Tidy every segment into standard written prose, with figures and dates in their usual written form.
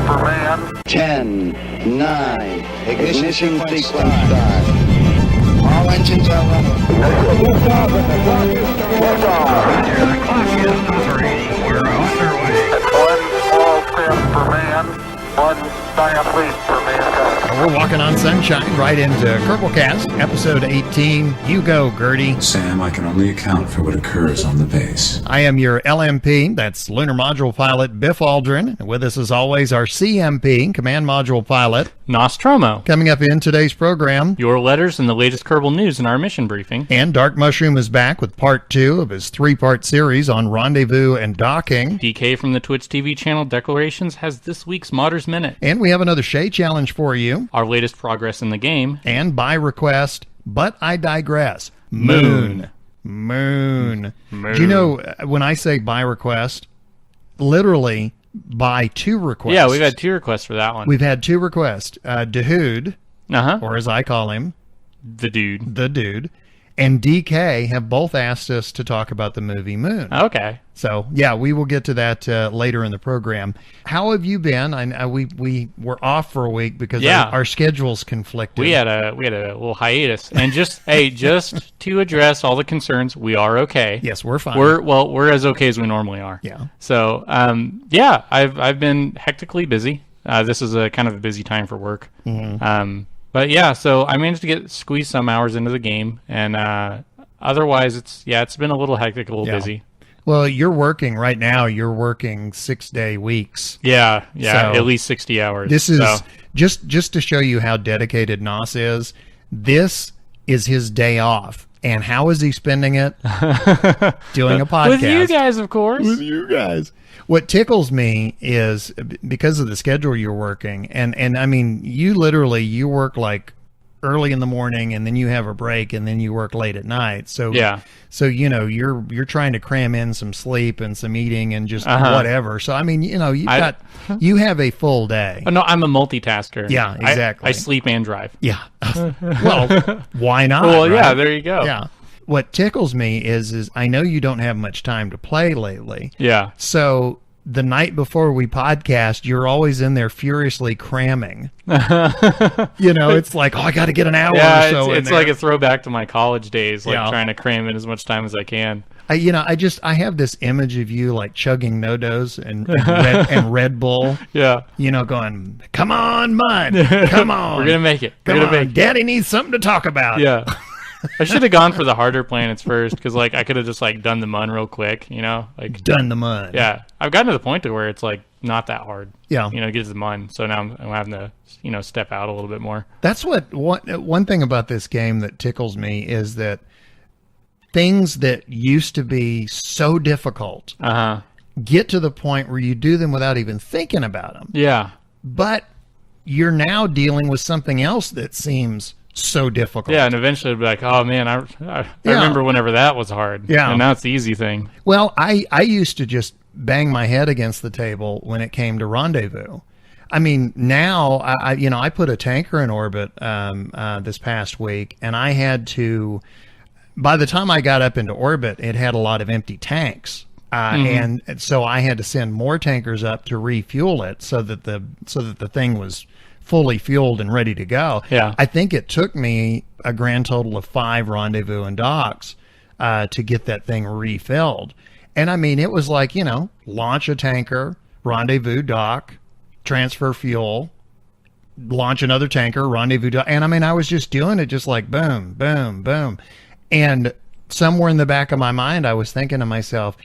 per man. 10, 9, ignition sequence start. All engines are running. Liftoff, and the clock is starting. Liftoff. The clock is 3. We're on our way. That's 1 small step for man, 1 giant leap for mankind. We're walking on sunshine right into Kerbalcast Episode-18. You go, Gertie. Sam, I can only account for what occurs on the base. I am your LMP, that's Lunar Module Pilot Biff Aldrin. And with us, as always, our CMP, Command Module Pilot, Nostromo. Coming up in today's program. Your letters and the latest Kerbal news in our mission briefing. And Dark Mushroom is back with part 2 of his 3-part series on rendezvous and docking. DK from the Twitch TV channel Declarations has this week's Modders Minute. And we have another Shay Challenge for you. Our latest progress in the game. And by request, but I digress. Moon. Do you know, when I say by request, literally by 2 requests. Yeah, we've had 2 requests for that one. We've had 2 requests. Dahood, or as I call him, the dude, and DK have both asked us to talk about the movie Moon. Okay. So, yeah, we will get to that later in the program. How have you been? We were off for a week because our schedules conflicted. We had a little hiatus. And just to address all the concerns, we are okay. Yes, we're fine. We're as okay as we normally are. Yeah. So, I've been hectically busy. This is a kind of a busy time for work. Mm-hmm. But yeah, so I managed to squeeze some hours into the game, and otherwise it's been a little hectic, a little busy. Well, you're working right now. You're working 6-day weeks. Yeah, so at least 60 hours. This is just to show you how dedicated Nos is. This is his day off, and how is he spending it? Doing a podcast with you guys, of course. With you guys. What tickles me is because of the schedule you're working, and I mean, you work like early in the morning, and then you have a break, and then you work late at night. So you know, you're trying to cram in some sleep and some eating and just whatever. So I mean, you know, you have a full day. Oh, no, I'm a multitasker. Yeah, exactly. I sleep and drive. Yeah. Well, why not? Well, right? Yeah, there you go. Yeah. What tickles me is I know you don't have much time to play lately. Yeah. So the night before we podcast, you're always in there furiously cramming. You know, it's like, I got to get an hour or so it's like a throwback to my college days, like trying to cram in as much time as I can. I have this image of you like chugging No-Dos and Red Bull. Yeah. You know, going, come on, Mud. Come on. We're going to make it. Come on. Daddy needs something to talk about. Yeah. I should have gone for the harder planets first, because like I could have just like done the Mun real quick, you know, like done the Mun. Yeah, I've gotten to the point to where it's like not that hard. Yeah, you know, get to the Mun. So now I'm having to step out a little bit more. That's one thing about this game that tickles me is that things that used to be so difficult get to the point where you do them without even thinking about them. Yeah, but you're now dealing with something else that seems so difficult. Yeah, and eventually it'll be like, oh man, I remember whenever that was hard. Yeah. And now it's the easy thing. Well, I used to just bang my head against the table when it came to rendezvous. I mean, now I put a tanker in orbit this past week, and I had to, by the time I got up into orbit, it had a lot of empty tanks. And so I had to send more tankers up to refuel it so that the thing was fully fueled and ready to go. Yeah. I think it took me a grand total of 5 rendezvous and docks to get that thing refilled. And I mean, it was like, launch a tanker, rendezvous dock, transfer fuel, launch another tanker, rendezvous dock. And I mean, I was just doing it just like boom, boom, boom. And somewhere in the back of my mind, I was thinking to myself,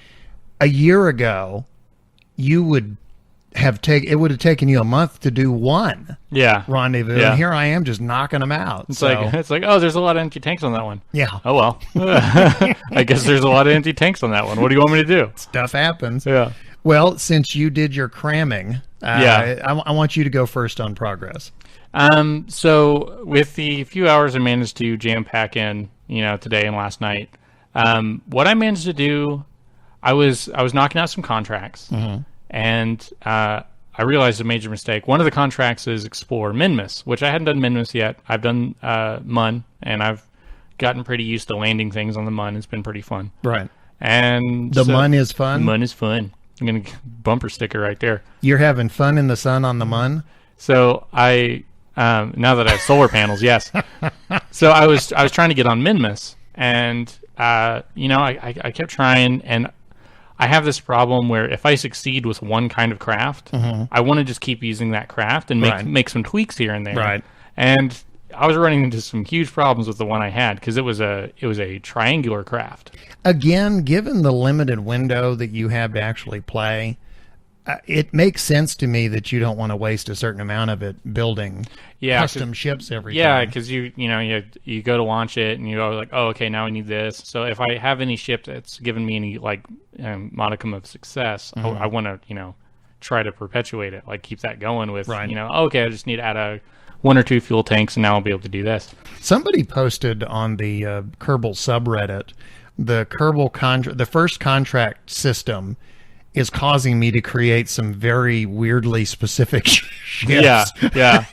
a year ago, it would have taken you a month to do one rendezvous, and here I am just knocking them out. It's like, oh, there's a lot of empty tanks on that one. Yeah. Oh well. I guess there's a lot of empty tanks on that one. What do you want me to do? Stuff happens. Yeah. Well, since you did your cramming, I want you to go first on progress. So with the few hours I managed to jam pack in, today and last night, what I managed to do, I was knocking out some contracts. Mm-hmm. And I realized a major mistake. One of the contracts is Explore Minmus, which I hadn't done Minmus yet. I've done Mun, and I've gotten pretty used to landing things on the Mun. It's been pretty fun. Right. And the Mun is fun? Mun is fun. I'm gonna bumper sticker right there. You're having fun in the sun on the mun? So I now that I have solar panels, yes. So I was trying to get on Minmus, and I kept trying, and I have this problem where if I succeed with one kind of craft, I want to just keep using that craft and make some tweaks here and there. Right. And I was running into some huge problems with the one I had because it was a triangular craft. Again, given the limited window that you have to actually play, it makes sense to me that you don't want to waste a certain amount of it building custom ships every time. Yeah, because you go to launch it and you go like, oh, okay, now I need this. So if I have any ship that's given me any modicum of success, I want to try to perpetuate it, like keep that going with okay, I just need to add one or two fuel tanks and now I'll be able to do this. Somebody posted on the Kerbal subreddit the Kerbal the first contract system is causing me to create some very weirdly specific ships. Yeah.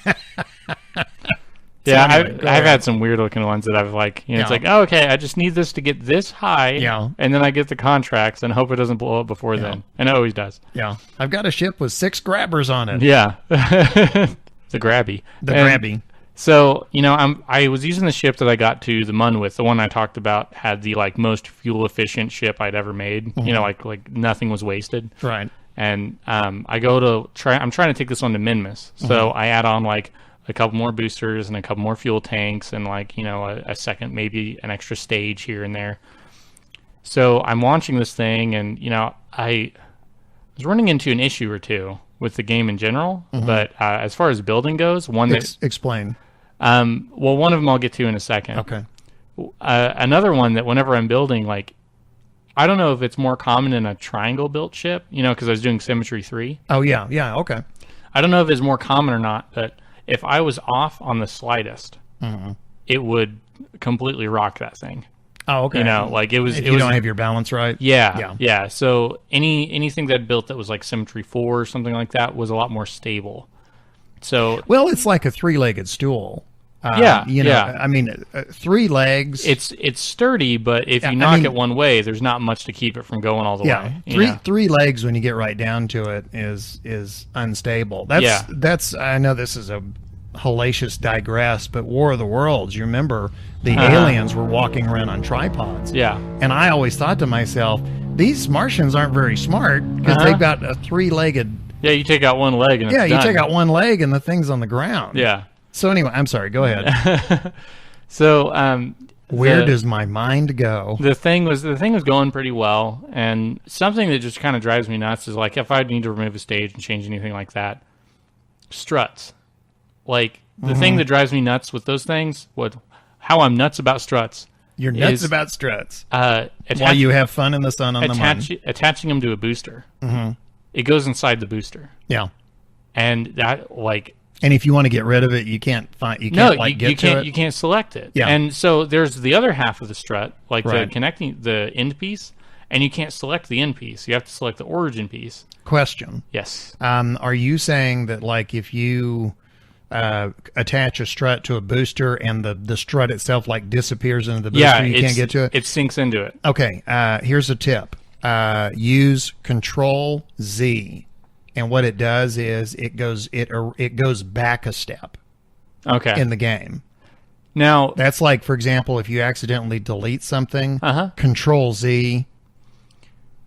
So anyway, I've had some weird looking ones that I've it's like, oh, okay, I just need this to get this high, and then I get the contracts and hope it doesn't blow up before then, and it always does. Yeah, I've got a ship with 6 grabbers on it. Yeah, the grabby. Grabby. So I was using the ship that I got to the Mun with. The one I talked about had the most fuel efficient ship I'd ever made. Like nothing was wasted. Right. And I go to try. I'm trying to take this one to Minmus. So I add on a couple more boosters and a couple more fuel tanks and a second, maybe an extra stage here and there. So I'm launching this thing, and I was running into an issue or two with the game in general. But as far as building goes, one that explain. Well, one of them I'll get to in a second. Okay. Another one that whenever I'm building, I don't know if it's more common in a triangle built ship, because I was doing Symmetry 3. Oh, yeah, okay. I don't know if it's more common or not, but if I was off on the slightest, it would completely rock that thing. Oh, okay. It was. If you don't have your balance right. Yeah. So anything that built that was like Symmetry 4 or something like that was a lot more stable. So it's like a 3-legged stool. I mean, 3 legs. It's sturdy, but if you knock it one way, there's not much to keep it from going all the way. Three legs when you get right down to it is unstable. That's I know this is a hellacious digress, but War of the Worlds, you remember the aliens were walking around on tripods. Yeah. And I always thought to myself, these Martians aren't very smart because they've got a 3-legged. Yeah, you take out one leg and it's done. You take out one leg and the thing's on the ground. Yeah. So anyway, I'm sorry. Go ahead. So where does my mind go? The thing was going pretty well, and something that just kind of drives me nuts is if I need to remove a stage and change anything like that, struts. The thing that drives me nuts with those things, how I'm nuts about struts. You're nuts about struts. While you have fun in the sun on the Mun. Attaching them to a booster. It goes inside the booster. Yeah. And that and if you want to get rid of it, you can't find. You can't select it. Yeah. And so there's the other half of the strut, the connecting the end piece, and you can't select the end piece. You have to select the origin piece. Question. Yes. Are you saying that if you attach a strut to a booster and the strut itself disappears into the booster, you can't get to it? It sinks into it. Okay. Here's a tip. Use Control Z. And what it does is it goes back a step. Okay. In the game. Now that's for example, if you accidentally delete something, Control Z.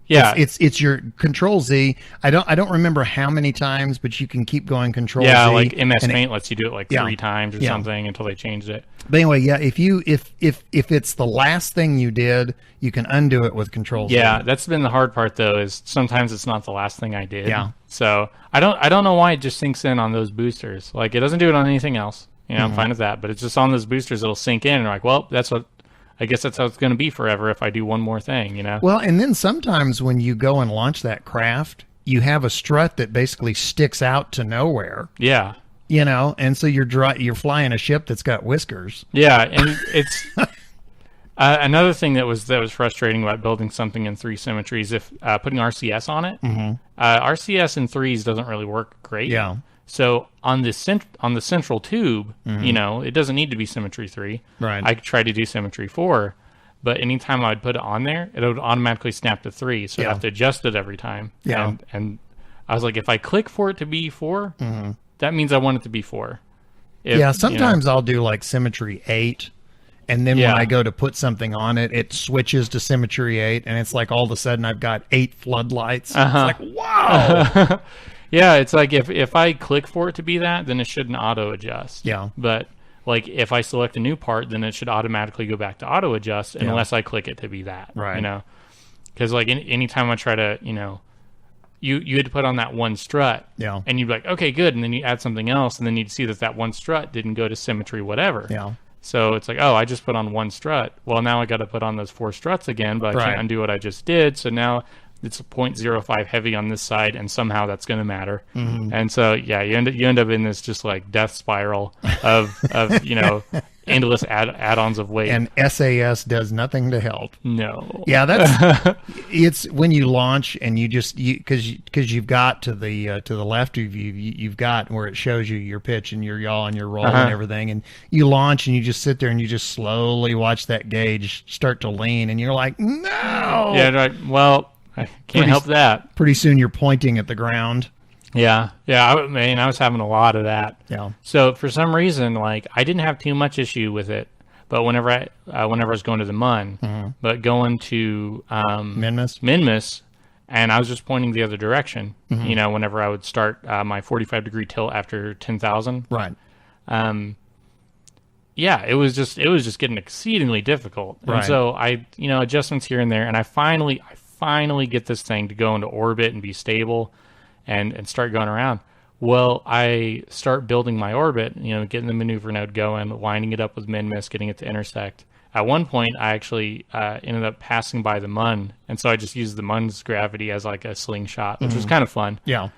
Yeah, it's your Control Z. I don't remember how many times, but you can keep going Control Z. Yeah, MS Paint lets you do it 3 times or something until they changed it. But anyway, if it's the last thing you did, you can undo it with Control Z. Yeah, that's been the hard part though. Is sometimes it's not the last thing I did. Yeah. So I don't know why it just sinks in on those boosters. It doesn't do it on anything else. I'm fine with that, but it's just on those boosters. It'll sink in, and well, I guess that's how it's going to be forever if I do one more thing, Well, and then sometimes when you go and launch that craft, you have a strut that basically sticks out to nowhere. Yeah. And so you're flying a ship that's got whiskers. Yeah, and it's another thing that was frustrating about building something in 3 symmetries. If putting RCS on it, RCS in 3s doesn't really work great. Yeah. So on the central tube, it doesn't need to be Symmetry 3. Right. I tried to do Symmetry 4, But anytime I would put it on there, it would automatically snap to 3. So I'd have to adjust it every time. Yeah. And I was like, if I click for it to be 4, that means I want it to be 4. Sometimes I'll do like symmetry 8. And then when I go to put something on it, it switches to symmetry 8, and it's like all of a sudden I've got 8 floodlights. It's like, wow! Yeah, it's like if I click for it to be that, then it shouldn't auto adjust. Yeah. But like if I select a new part, then it should automatically go back to auto adjust unless I click it to be that. Right. You know, because like anytime I try to, you know, you had to put on that one strut. Yeah. And you'd be like, okay, good, and then you add something else, and then you'd see that one strut didn't go to symmetry whatever. Yeah. So it's like, oh, I just put on one strut. Well, now I got to put on those 4 struts again, but I can't undo what I just did. So now it's a 0.05 heavy on this side, and somehow that's going to matter. And so, yeah, you end up in this just like death spiral of you know, endless add-ons of weight. And SAS does nothing to help. No. Yeah, that's it's when you launch and you just because you've got to the left of you, you've got where it shows you your pitch and your yaw and your roll and everything, and you launch and you just sit there and you just slowly watch that gauge start to lean, and you're like, no. Yeah, right. Well, I can't help that. Pretty soon you're pointing at the ground. Yeah. I was having a lot of that. Yeah. So for some reason, like I didn't have too much issue with it, but whenever I was going to the MUN, but going to Minmus, and I was just pointing the other direction. You know, whenever I would start my 45-degree tilt after 10,000. Right. Yeah, it was just getting exceedingly difficult. And Right. so I, you know, adjustments here and there, and I finally get this thing to go into orbit and be stable. And start going around. Well, I start building my orbit, you know, getting the maneuver node going, winding it up with min-miss, getting it to intersect. At one point, I actually ended up passing by the MUN, and so I just used the MUN's gravity as like a slingshot, which was kind of fun. Yeah.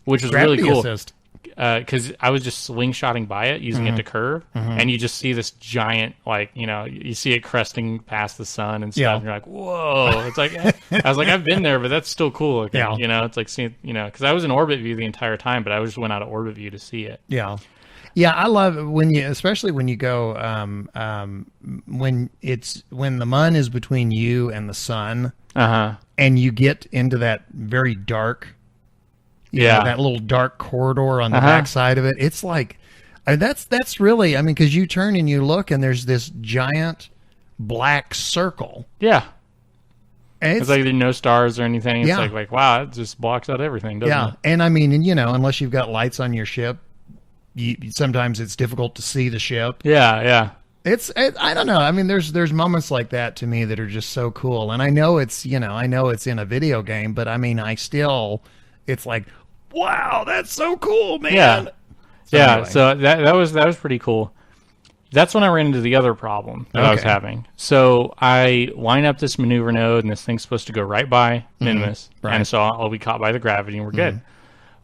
Which was Gravity really cool. assist. Because I was just slingshotting by it, using it to curve, and you just see this giant, like, you know, you see it cresting past the sun and stuff, and you're like, whoa. It's like, I was like, I've been there, but that's still cool looking. Yeah. You know, it's like seeing, you know, because I was in orbit view the entire time, but I just went out of orbit view to see it. Yeah. Yeah, I love it especially when you go, when the MUN is between you and the sun, and you get into that very dark, you know, that little dark corridor on the back side of it. It's like, that's really, I mean, because you turn and you look and there's this giant black circle. Yeah. And it's like there's no stars or anything. It's like, wow, it just blocks out everything, doesn't it? And I mean, and, you know, unless you've got lights on your ship, sometimes it's difficult to see the ship. Yeah. I don't know. I mean, there's moments like that to me that are just so cool. And I know it's in a video game, but I mean, it's like, wow, that's so cool, man. Yeah. So that was pretty cool. That's when I ran into the other problem that I was having. So I line up this maneuver node, and this thing's supposed to go right by Minimus, and so I'll be caught by the gravity, and we're good.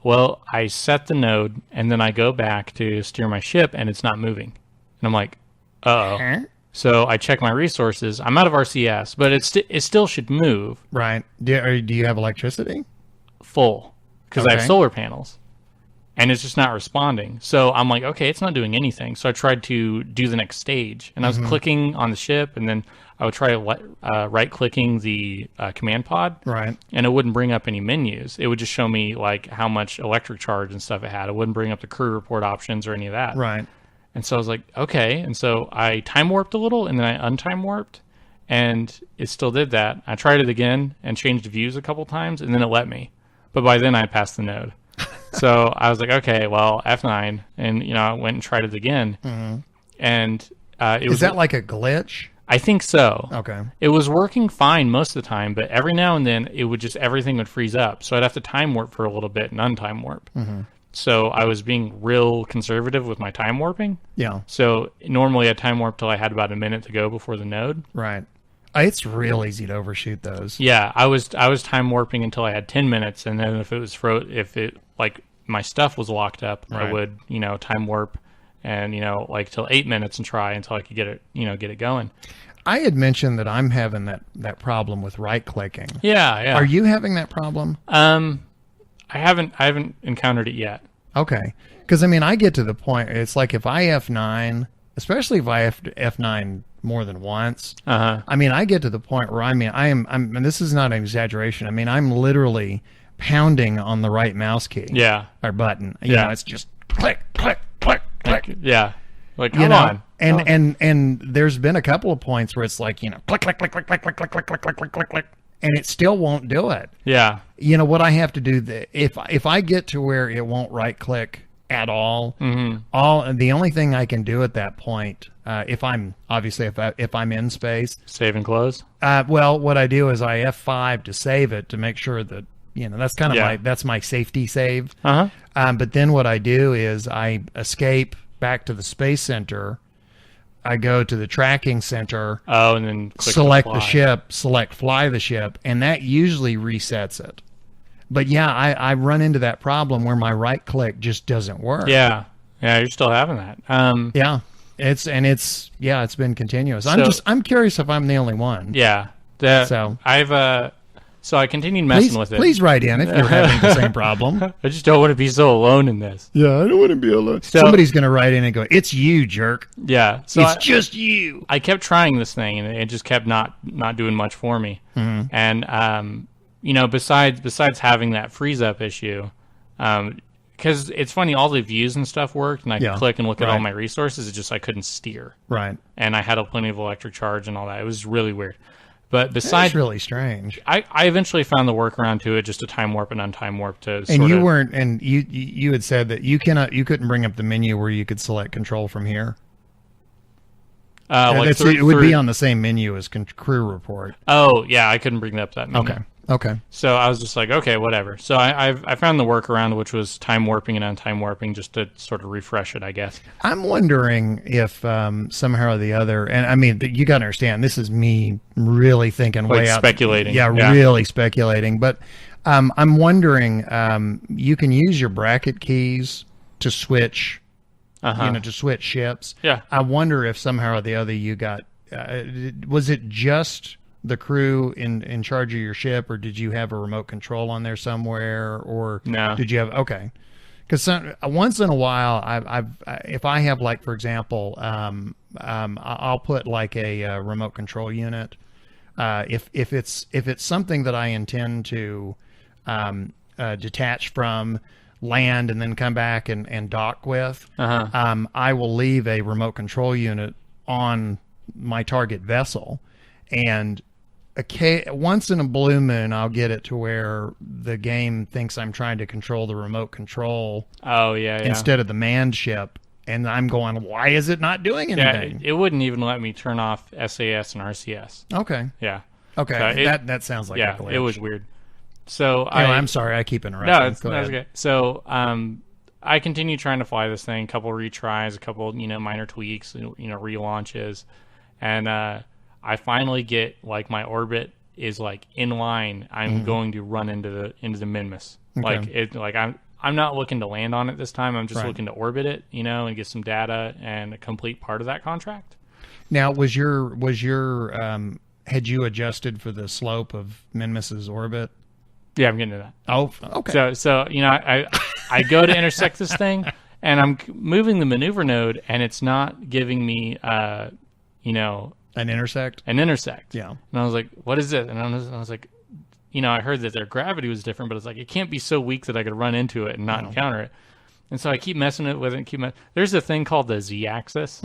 Well, I set the node, and then I go back to steer my ship, and it's not moving. And I'm like, uh-oh. So I check my resources. I'm out of RCS, but it still should move. Right. Do you have electricity? Full. Because I have solar panels, and it's just not responding. So I'm like, okay, it's not doing anything. So I tried to do the next stage, and I was clicking on the ship, and then I would try right-clicking the command pod, right, and it wouldn't bring up any menus. It would just show me like how much electric charge and stuff it had. It wouldn't bring up the crew report options or any of that. Right. And so I was like, okay. And so I time warped a little, and then I untime warped, and it still did that. I tried it again and changed views a couple times, and then it let me. But by then I passed the node. So I was like, okay, well, F9. And, you know, I went and tried it again. And it was... Is that like a glitch? I think so. Okay. It was working fine most of the time, but every now and then everything would freeze up. So I'd have to time warp for a little bit and untime warp. So I was being real conservative with my time warping. Yeah. So normally I time warp till I had about a minute to go before the node. Right. It's real easy to overshoot those. Yeah, I was time warping until I had 10 minutes, and then if my stuff was locked up, I would, you know, time warp and, you know, like till 8 minutes and try until I could get it going. I had mentioned that I'm having that problem with right clicking. Yeah. Are you having that problem? I haven't encountered it yet. Okay. Because I mean, I get to the point, it's like if I F9, especially if I F9 more than once. Uh-huh. I mean, I get to the point where I'm, and this is not an exaggeration. I mean, I'm literally pounding on the right mouse key. Yeah. Or button. You Yeah. know, it's just click, click, click, click. Yeah. Like, You come know, on. and there's been a couple of points where it's like, you know, click, click, click, click, click, click, click, click, click, click, click, click, click, and it still won't do it. Yeah. You know what I have to do? If I get to where it won't right click at all, the only thing I can do at that point, if I'm in space, Save and close. well, what I do is I F5 to save it to make sure that, you know, that's kind of my safety save. Uh-huh. But then what I do is I escape back to the space center. I go to the tracking center, Oh, and then click select fly. the ship, select fly the ship, and that usually resets it. But yeah, I run into that problem where my right click just doesn't work. Yeah. Yeah, you're still having that. Yeah. It's been continuous. I'm curious if I'm the only one. Yeah. So I continued messing with it. Please write in if you're having the same problem. I just don't want to be so alone in this. Yeah, I don't want to be alone. So- Somebody's going to write in and go, "It's you, jerk. Yeah. So It's just you." I kept trying this thing, and it just kept not doing much for me. Mm-hmm. And you know, besides having that freeze up issue, because it's funny, all the views and stuff worked, and I could click and look at all right. my resources. It's just I couldn't steer, Right. and I had plenty of electric charge and all that. It was really weird. But That's besides, really strange. I eventually found the workaround to it, just to time warp and untime warp to. And you weren't, and you had said that you couldn't bring up the menu where you could select control from here. It would be on the same menu as crew report. Oh yeah, I couldn't bring up that menu. Okay. So I was just like, okay, whatever. So I found the workaround, which was time warping and untime warping, just to sort of refresh it, I guess. I'm wondering if somehow or the other, and I mean, you got to understand, this is me really thinking way out. Speculating. Yeah, really speculating. But I'm wondering, you can use your bracket keys to switch, to switch ships. Yeah. I wonder if somehow or the other you got, was it just the crew in charge of your ship, or did you have a remote control on there somewhere, or No. did you have because once in a while if I have, like, for example, I'll put like a remote control unit if it's something that I intend to detach from, land, and then come back and dock with. I will leave a remote control unit on my target vessel, and once in a blue moon, I'll get it to where the game thinks I'm trying to control the remote control instead of the manned ship, and I'm going, why is it not doing anything? Yeah, it wouldn't even let me turn off SAS and RCS. Okay. Yeah. Okay. So that sounds like a glitch. It was weird. So I'm sorry, I keep interrupting. No, that's okay. So I continue trying to fly this thing, a couple retries, a couple minor tweaks, relaunches, and I finally get, like, my orbit is like in line. I'm going to run into the Minmus. Okay. I'm not looking to land on it this time. I'm just Right. looking to orbit it, and get some data and complete part of that contract. Now, had you adjusted for the slope of Minmus's orbit? Yeah, I'm getting to that. Oh, okay. So I go to intersect this thing, and I'm moving the maneuver node, and it's not giving me An intersect? an intersect. Yeah. And I was like, what is it? And I was like, I heard that their gravity was different, but it's like, it can't be so weak that I could run into it and not encounter it. And so I keep messing with it. There's a thing called the Z-axis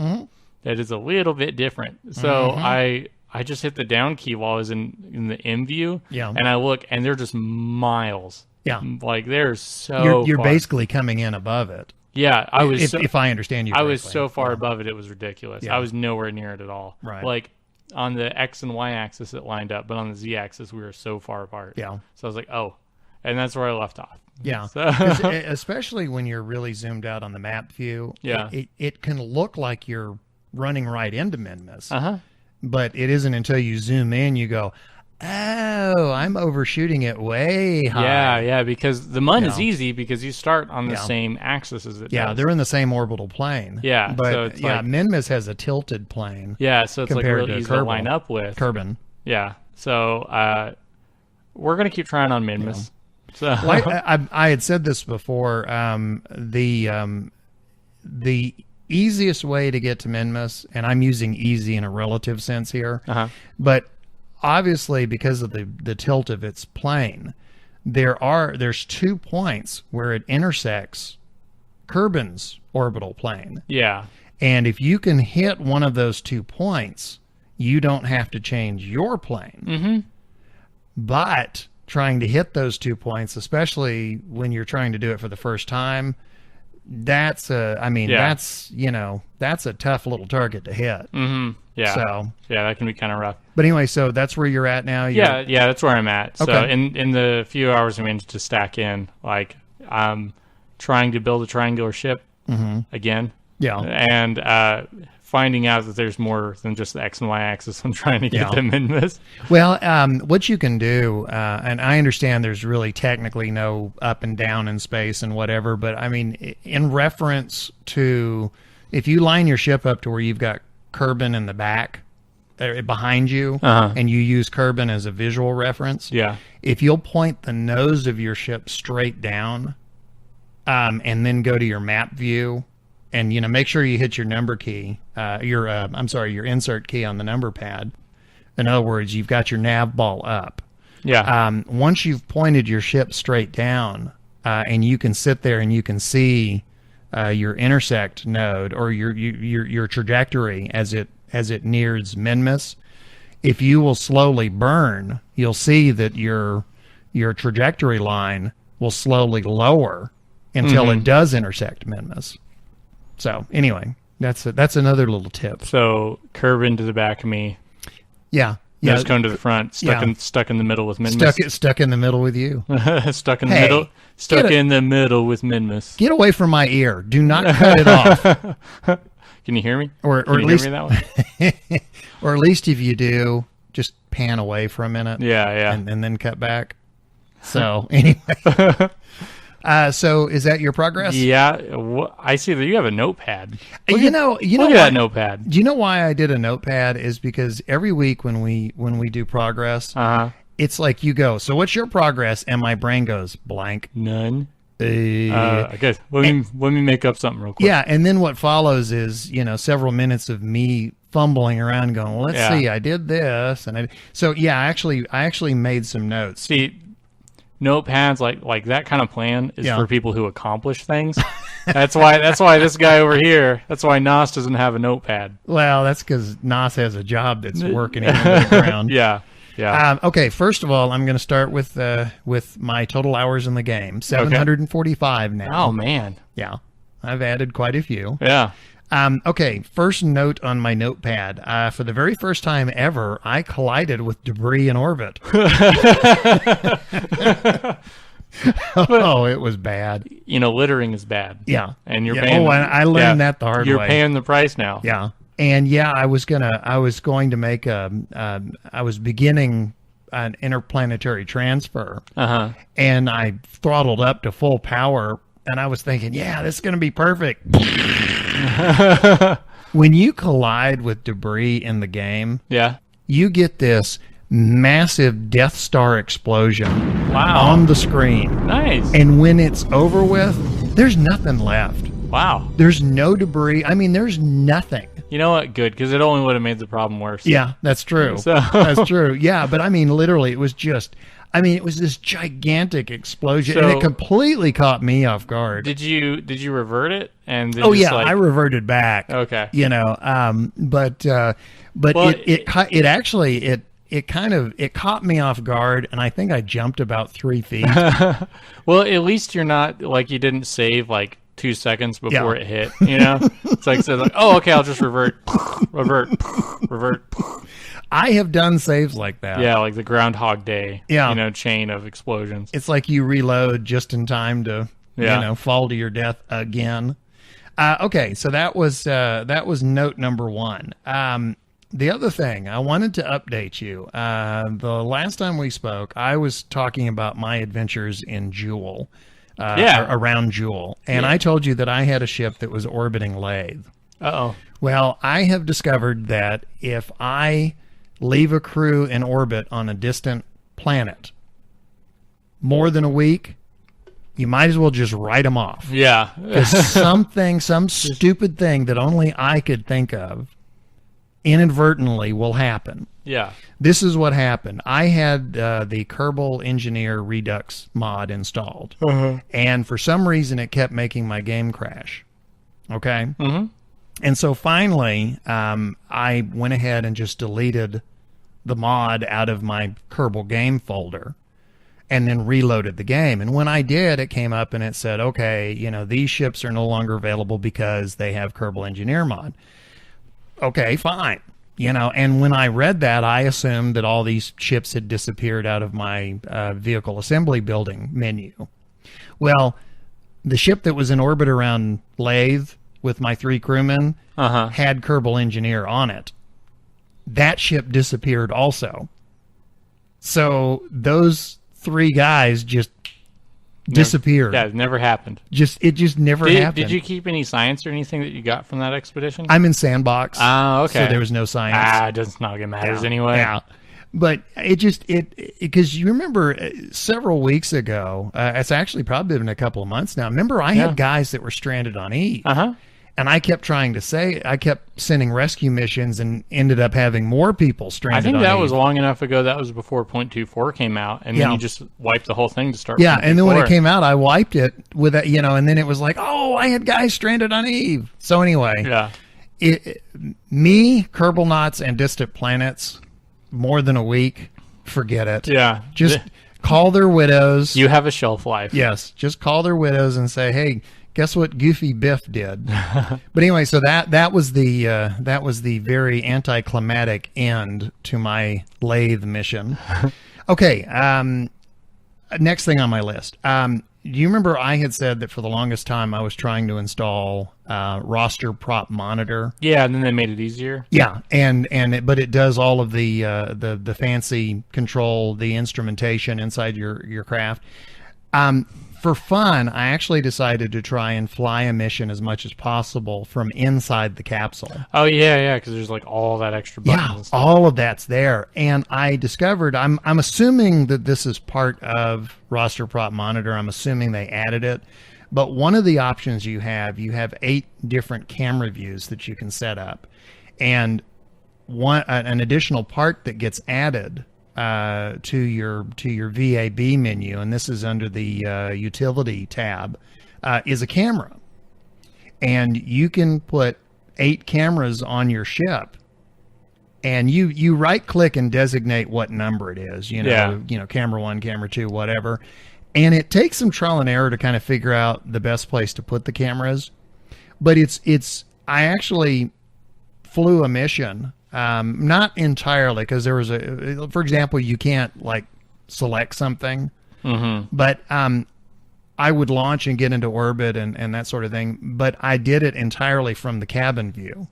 that is a little bit different. So I just hit the down key while I was in the M view. Yeah. And I look, and they're just miles. Yeah. Like, they're so You're far. basically coming in above it. Yeah, I was. If I understand you I correctly. was so far above it was ridiculous. Yeah. I was nowhere near it at all. Right. Like, on the X and Y axis it lined up, but on the Z axis we were so far apart. Yeah. So I was like, oh, and that's where I left off. Yeah. So 'Cause especially when you're really zoomed out on the map view. Yeah. It can look like you're running right into Minmus. but It isn't until you zoom in you go, oh, I'm overshooting it way high. yeah, because the MUN is Yeah. easy because you start on the Yeah. same axis as it Yeah, does. they're in the same orbital plane. Yeah, But so it's like- Minmus has a tilted plane. Yeah, so it's like compared really to easy to Kerbal. line up with. Kerbin. Yeah. So we're gonna keep trying on Minmus. So Well, I had said this before. The easiest way to get to Minmus, and I'm using easy in a relative sense here, but obviously because of the tilt of its plane, there's 2 points where it intersects Kerbin's orbital plane. Yeah. And if you can hit one of those 2 points, you don't have to change your plane. Mm-hmm. But trying to hit those 2 points, especially when you're trying to do it for the first time, that's a tough little target to hit. Mm-hmm. Yeah. So yeah, that can be kind of rough. But anyway, so that's where you're at now. Yeah, that's where I'm at. So Okay. in the few hours I managed to stack in, like I'm trying to build a triangular ship again. Yeah. And finding out that there's more than just the X and Y axis. I'm trying to get them in this. Well, what you can do, and I understand there's really technically no up and down in space and whatever, but I mean, in reference to, if you line your ship up to where you've got Kerbin in the back, behind you, and you use Kerbin as a visual reference, if you'll point the nose of your ship straight down, and then go to your map view, and make sure you hit your number key, your insert key on the number pad. In other words, you've got your nav ball up. Yeah. Once you've pointed your ship straight down, and you can sit there and you can see your intersect node or your trajectory as it nears Minmus, if you will slowly burn, you'll see that your trajectory line will slowly lower until it does intersect Minmus. So anyway, that's another little tip. So Kerbin to the back of me. Yeah. Nose cone to the front. Stuck in the middle with Minmus. Stuck in the middle with you. Stuck in the middle. Stuck in the middle with Minmus. Get away from my ear. Do not cut it off. Can you hear me? Or Can at you least hear me that way? or at least if you do, just pan away for a minute. Yeah. And then cut back. So anyway. So is that your progress? Yeah, I see that you have a notepad. Look at that notepad. Do you know why I did a notepad? Is because every week when we do progress, it's like you go, so what's your progress? And my brain goes blank. None. I guess let me make up something real quick. Yeah, and then what follows is several minutes of me fumbling around, going, well, let's see, I did this, and I actually made some notes. See, notepads like that kind of plan is for people who accomplish things. That's why this guy over here. That's why Nos doesn't have a notepad. Well, that's because Nos has a job that's working in the background. Yeah. Okay. First of all, I'm going to start with my total hours in the game. 745 now. Oh man. Yeah, I've added quite a few. Yeah. Okay. First note on my notepad. For the very first time ever, I collided with debris in orbit. Oh, it was bad. Littering is bad. Yeah. And you're paying. Oh, and I learned that the hard way. You're paying the price now. Yeah. And I was going to make I was beginning an interplanetary transfer. And I throttled up to full power, and I was thinking, this is going to be perfect. When you collide with debris in the game, you get this massive Death Star explosion on the screen. Nice. And when it's over with, there's nothing left. Wow. There's no debris. I mean, there's nothing. You know what? Good, because it only would have made the problem worse. Yeah, that's true. That's true. Yeah, but I mean, literally, it was this gigantic explosion, and it completely caught me off guard. Did you revert it? And I reverted back. Okay. But it caught me off guard, and I think I jumped about 3 feet. Well, at least you're not like you didn't save like 2 seconds before it hit. It's like oh, okay, I'll just revert. I have done saves like that. Yeah, like the Groundhog Day. Chain of explosions. It's like you reload just in time to fall to your death again. Okay, so that was note number 1. The other thing, I wanted to update you. The last time we spoke, I was talking about my adventures in Jewel, around Jewel, and I told you that I had a ship that was orbiting Lathe. Uh-oh. Well, I have discovered that if I leave a crew in orbit on a distant planet more than a week, you might as well just write them off. Yeah. Because some stupid thing that only I could think of inadvertently will happen. Yeah. This is what happened. I had the Kerbal Engineer Redux mod installed, and for some reason it kept making my game crash. Okay? Mm-hmm. And so finally, I went ahead and just deleted the mod out of my Kerbal game folder and then reloaded the game. And when I did, it came up and it said, okay, these ships are no longer available because they have Kerbal Engineer mod. Okay, fine. And when I read that, I assumed that all these ships had disappeared out of my vehicle assembly building menu. Well, the ship that was in orbit around Lathe with my 3 crewmen had Kerbal Engineer on it. That ship disappeared also. So those 3 guys just disappeared. Yeah, it never happened. It just never happened. Did you keep any science or anything that you got from that expedition? I'm in Sandbox. Oh, okay. So there was no science. It does not matters anyway. Yeah. But because you remember several weeks ago, it's actually probably been a couple of months now. Remember, I had guys that were stranded on Eve. And I kept sending rescue missions and ended up having more people stranded on Eve. I think that was long enough ago. That was before 0.24 came out. And then you just wiped the whole thing to start. Yeah, and then when it came out, I wiped it with that, and then it was like, oh, I had guys stranded on Eve. So anyway, me, Kerbalnauts, and Distant Planets, more than a week, forget it. Yeah. Just call their widows. You have a shelf life. Yes, just call their widows and say, hey, guess what Goofy Biff did? But anyway, so that was the very anticlimactic end to my Lathe mission. Okay, next thing on my list. Do you remember I had said that for the longest time I was trying to install roster prop monitor? Yeah, and then they made it easier. Yeah, but it does all of the fancy control, the instrumentation inside your craft. For fun, I actually decided to try and fly a mission as much as possible from inside the capsule. Oh, yeah, because there's like all that extra buttons. Yeah, all of that's there. And I discovered, I'm assuming that this is part of Roster Prop Monitor. I'm assuming they added it. But one of the options you have 8 different camera views that you can set up. And an additional part that gets added to your VAB menu, and this is under the utility tab, is a camera. And you can put 8 cameras on your ship, and you right click and designate what number it is, camera 1, camera 2, whatever. And it takes some trial and error to kind of figure out the best place to put the cameras. But I actually flew a mission. Not entirely, because there was for example, you can't like select something, but I would launch and get into orbit and that sort of thing. But I did it entirely from the cabin view,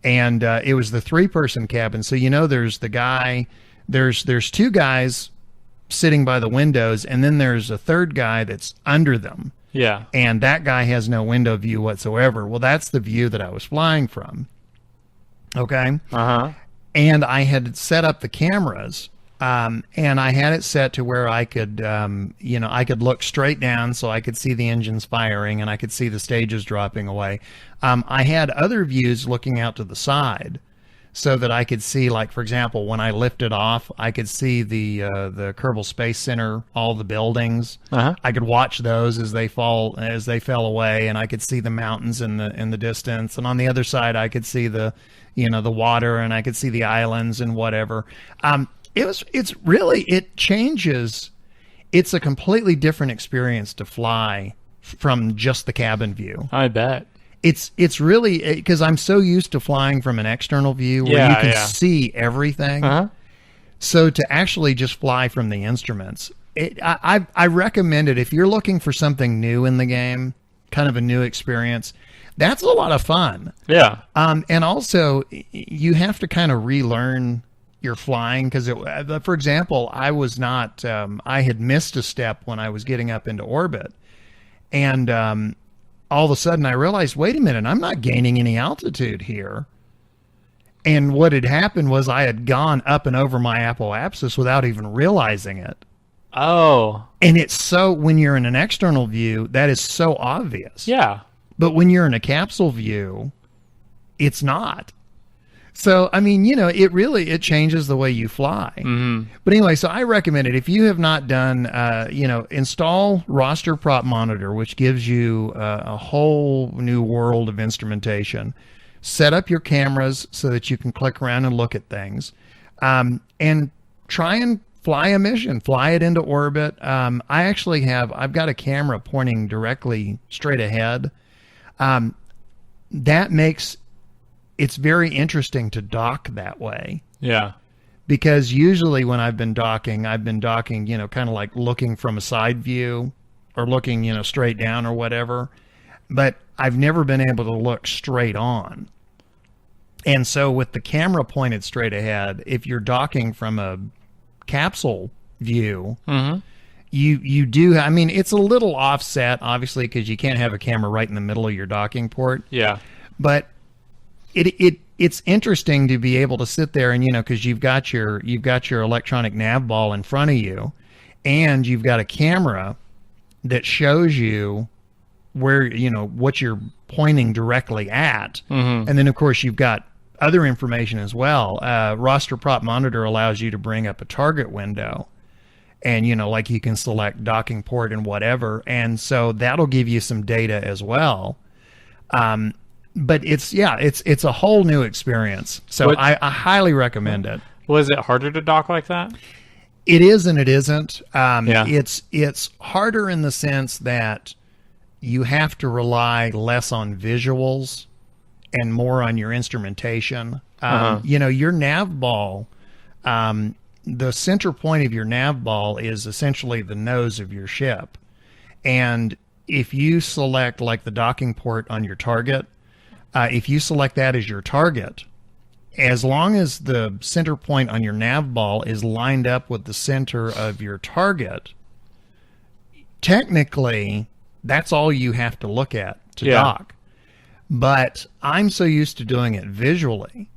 and it was the 3-person cabin. So there's the guy, there's 2 guys sitting by the windows, and then there's a 3rd guy that's under them. Yeah, and that guy has no window view whatsoever. Well, that's the view that I was flying from. Okay. And I had set up the cameras, and I had it set to where I could, I could look straight down so I could see the engines firing and I could see the stages dropping away. I had other views looking out to the side so that I could see, like, for example, when I lifted off, I could see the Kerbal Space Center, all the buildings. I could watch those as they fell away, and I could see the mountains in the distance. And on the other side, I could see the water, and I could see the islands and whatever. It changes. It's a completely different experience to fly from just the cabin view. I bet. It's really, because I'm so used to flying from an external view where you can see everything. So to actually just fly from the instruments, I recommend it if you're looking for something new in the game, kind of a new experience. That's a lot of fun. Yeah. And also, you have to kind of relearn your flying, because, for example, I was not, I had missed a step when I was getting up into orbit. And all of a sudden I realized, wait a minute, I'm not gaining any altitude here. And what had happened was I had gone up and over my apoapsis without even realizing it. Oh. And it's so, when you're in an external view, that is so obvious. Yeah. But when you're in a capsule view, it's not. So, I mean, you know, it changes the way you fly. Mm-hmm. But anyway, so I recommend it. If you have not done, install Roster Prop Monitor, which gives you a whole new world of instrumentation. Set up your cameras so that you can click around and look at things. And try and fly a mission, fly it into orbit. I've got a camera pointing directly straight ahead. That makes it's very interesting to dock that way. Yeah. Because usually when I've been docking, you know, kind of like looking from a side view or looking, you know, straight down or whatever. But I've never been able to look straight on. And so with the camera pointed straight ahead, if you're docking from a capsule view, Mm-hmm. you do, I mean, it's a little offset, obviously, because you can't have a camera right in the middle of your docking port. Yeah. But it's interesting to be able to sit there and, you know, because you've got your electronic nav ball in front of you, and you've got a camera that shows you where, you know, what you're pointing directly at. Mm-hmm. And then, of course, you've got other information as well. Roster Prop Monitor allows you to bring up a target window. And, you know, like you can select docking port and whatever. And so that'll give you some data as well. But it's a whole new experience. So I highly recommend it. Was it harder to dock like that? It is and it isn't. Yeah. It's harder in the sense that you have to rely less on visuals and more on your instrumentation. You know, your nav ball, the center point of your nav ball is essentially the nose of your ship. And if you select like the docking port on your target, if you select that as your target, as long as the center point on your nav ball is lined up with the center of your target, technically that's all you have to look at to dock. But I'm so used to doing it visually,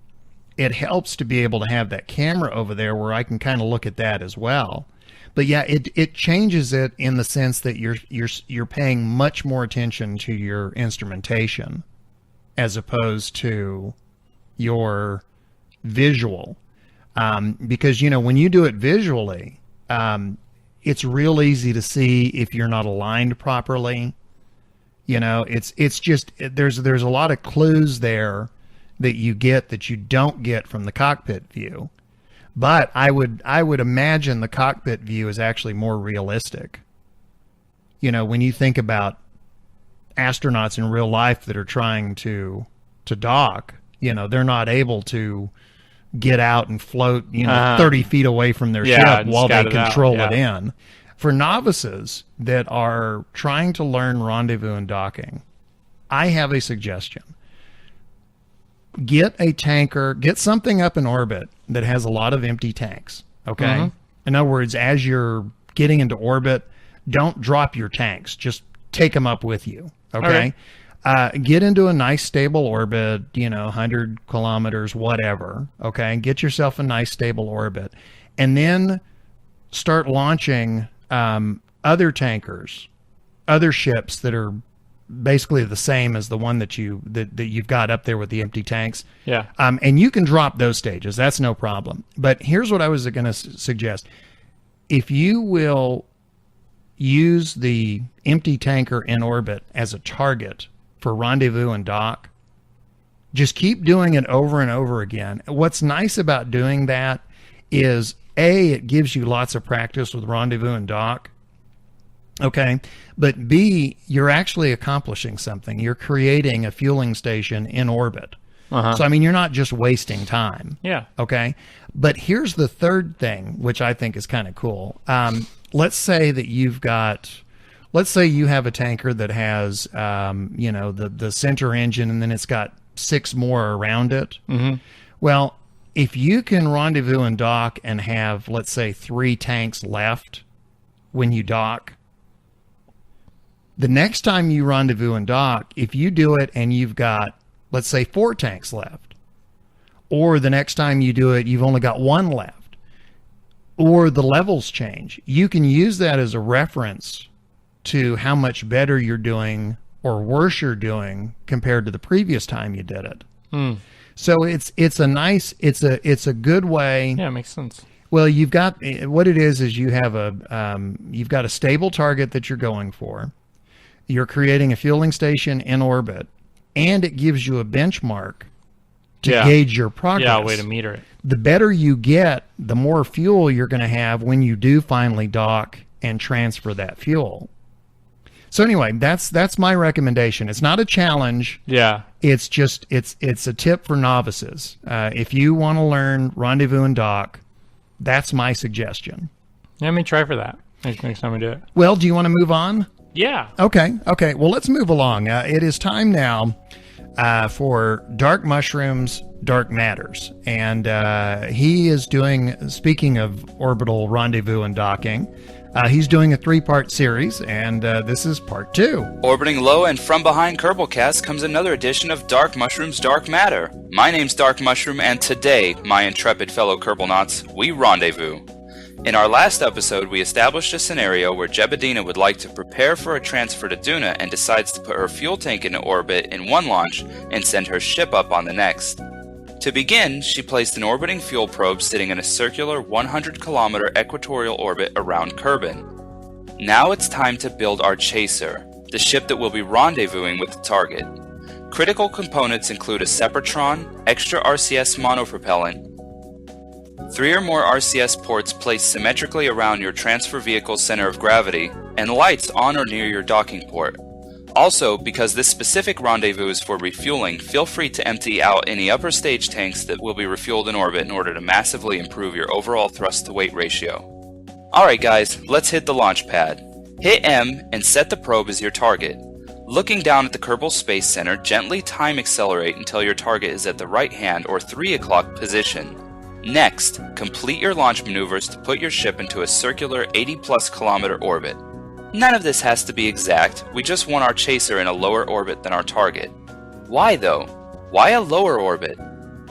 it helps to be able to have that camera over there where I can kind of look at that as well. But yeah, it changes it in the sense that you're paying much more attention to your instrumentation as opposed to your visual. Because, you know, when you do it visually, it's real easy to see if you're not aligned properly. You know, it's just, there's a lot of clues there that you get that you don't get from the cockpit view. But I would imagine the cockpit view is actually more realistic. You know, when you think about astronauts in real life that are trying to dock, you know, they're not able to get out and float, you know, 30 feet away from their ship while they control it in. For novices that are trying to learn rendezvous and docking, I have a suggestion. Get a tanker, get something up in orbit that has a lot of empty tanks, okay? Mm-hmm. In other words, as you're getting into orbit, don't drop your tanks. Just take them up with you, okay? Get into a nice stable orbit, you know, 100 kilometers, whatever, okay? Get yourself a nice stable orbit. And then start launching other tankers, other ships that are basically the same as the one that you've got up there with the empty tanks. Yeah. And you can drop those stages. That's no problem. But here's what I was going to suggest. If you will use the empty tanker in orbit as a target for rendezvous and dock, just keep doing it over and over again. What's nice about doing that is, A, it gives you lots of practice with rendezvous and dock. Okay. But B, you're actually accomplishing something. You're creating a fueling station in orbit. So, I mean, you're not just wasting time. Yeah. Okay. But here's the third thing, which I think is kind of cool. Let's say that you have a tanker that has, you know, the center engine, and then it's got 6 more around it. Mm-hmm. Well, if you can rendezvous and dock and have, let's say, 3 tanks left when you dock, the next time you rendezvous and dock, if you do it and you've got, let's say, 4 tanks left, or the next time you do it, you've only got 1 left, or the levels change. You can use that as a reference to how much better you're doing or worse you're doing compared to the previous time you did it. So it's a good way. Yeah, it makes sense. Well, you've got what it is you have you've got a stable target that you're going for. You're creating a fueling station in orbit, and it gives you a benchmark to gauge your progress. Yeah, a way to meter it. The better you get, the more fuel you're going to have when you do finally dock and transfer that fuel. So anyway, that's my recommendation. It's not a challenge. Yeah. It's just it's a tip for novices. If you want to learn rendezvous and dock, that's my suggestion. Yeah, let me try for that next time we do it. Well, do you want to move on? Yeah. Okay. Well, let's move along. It is time now for Dark Mushrooms, Dark Matters. And he is doing, speaking of orbital rendezvous and docking, he's doing a 3-part series, and this is part 2. Orbiting low and from behind Kerbalcast comes another edition of Dark Mushrooms, Dark Matter. My name's Dark Mushroom, and today, my intrepid fellow Kerbalnauts, we rendezvous. In our last episode, we established a scenario where Jebediah would like to prepare for a transfer to Duna and decides to put her fuel tank into orbit in one launch and send her ship up on the next. To begin, she placed an orbiting fuel probe sitting in a circular 100-kilometer equatorial orbit around Kerbin. Now it's time to build our chaser, the ship that will be rendezvousing with the target. Critical components include a Sepratron, extra RCS monopropellant, 3 or more RCS ports placed symmetrically around your transfer vehicle's center of gravity, and lights on or near your docking port. Also, because this specific rendezvous is for refueling, feel free to empty out any upper stage tanks that will be refueled in orbit in order to massively improve your overall thrust-to-weight ratio. Alright guys, let's hit the launch pad. Hit M and set the probe as your target. Looking down at the Kerbal Space Center, gently time accelerate until your target is at the right hand or 3 o'clock position. Next, complete your launch maneuvers to put your ship into a circular 80-plus kilometer orbit. None of this has to be exact, we just want our chaser in a lower orbit than our target. Why though? Why a lower orbit?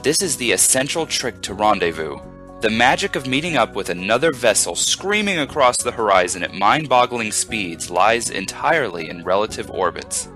This is the essential trick to rendezvous. The magic of meeting up with another vessel screaming across the horizon at mind-boggling speeds lies entirely in relative orbits.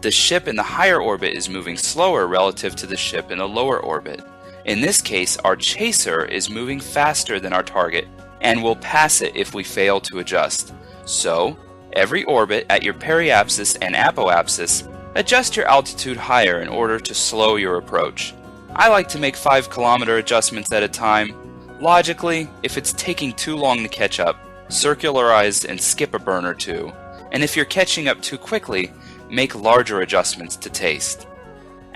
The ship in the higher orbit is moving slower relative to the ship in the lower orbit. In this case, our chaser is moving faster than our target and will pass it if we fail to adjust. So, every orbit at your periapsis and apoapsis, adjust your altitude higher in order to slow your approach. I like to make 5-kilometer adjustments at a time. Logically, if it's taking too long to catch up, circularize and skip a burn or two. And if you're catching up too quickly, make larger adjustments to taste.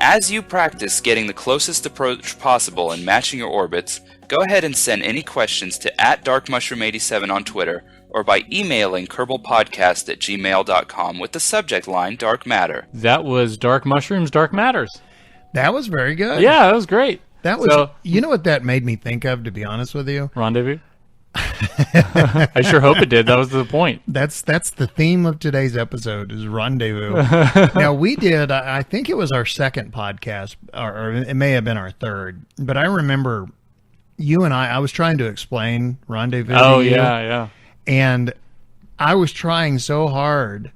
As you practice getting the closest approach possible and matching your orbits, go ahead and send any questions to @darkmushroom87 on Twitter or by emailing kerbalpodcast@gmail.com with the subject line Dark Matter. That was Dark Mushrooms, Dark Matters. That was very good. Yeah, that was great. That was, you know what that made me think of, to be honest with you? Rendezvous? I sure hope it did. That was the point. That's the theme of today's episode is rendezvous. Now we did, I think it was our second podcast, or it may have been our third, but I remember you and I was trying to explain rendezvous. Oh, to you, yeah. and I was trying so hard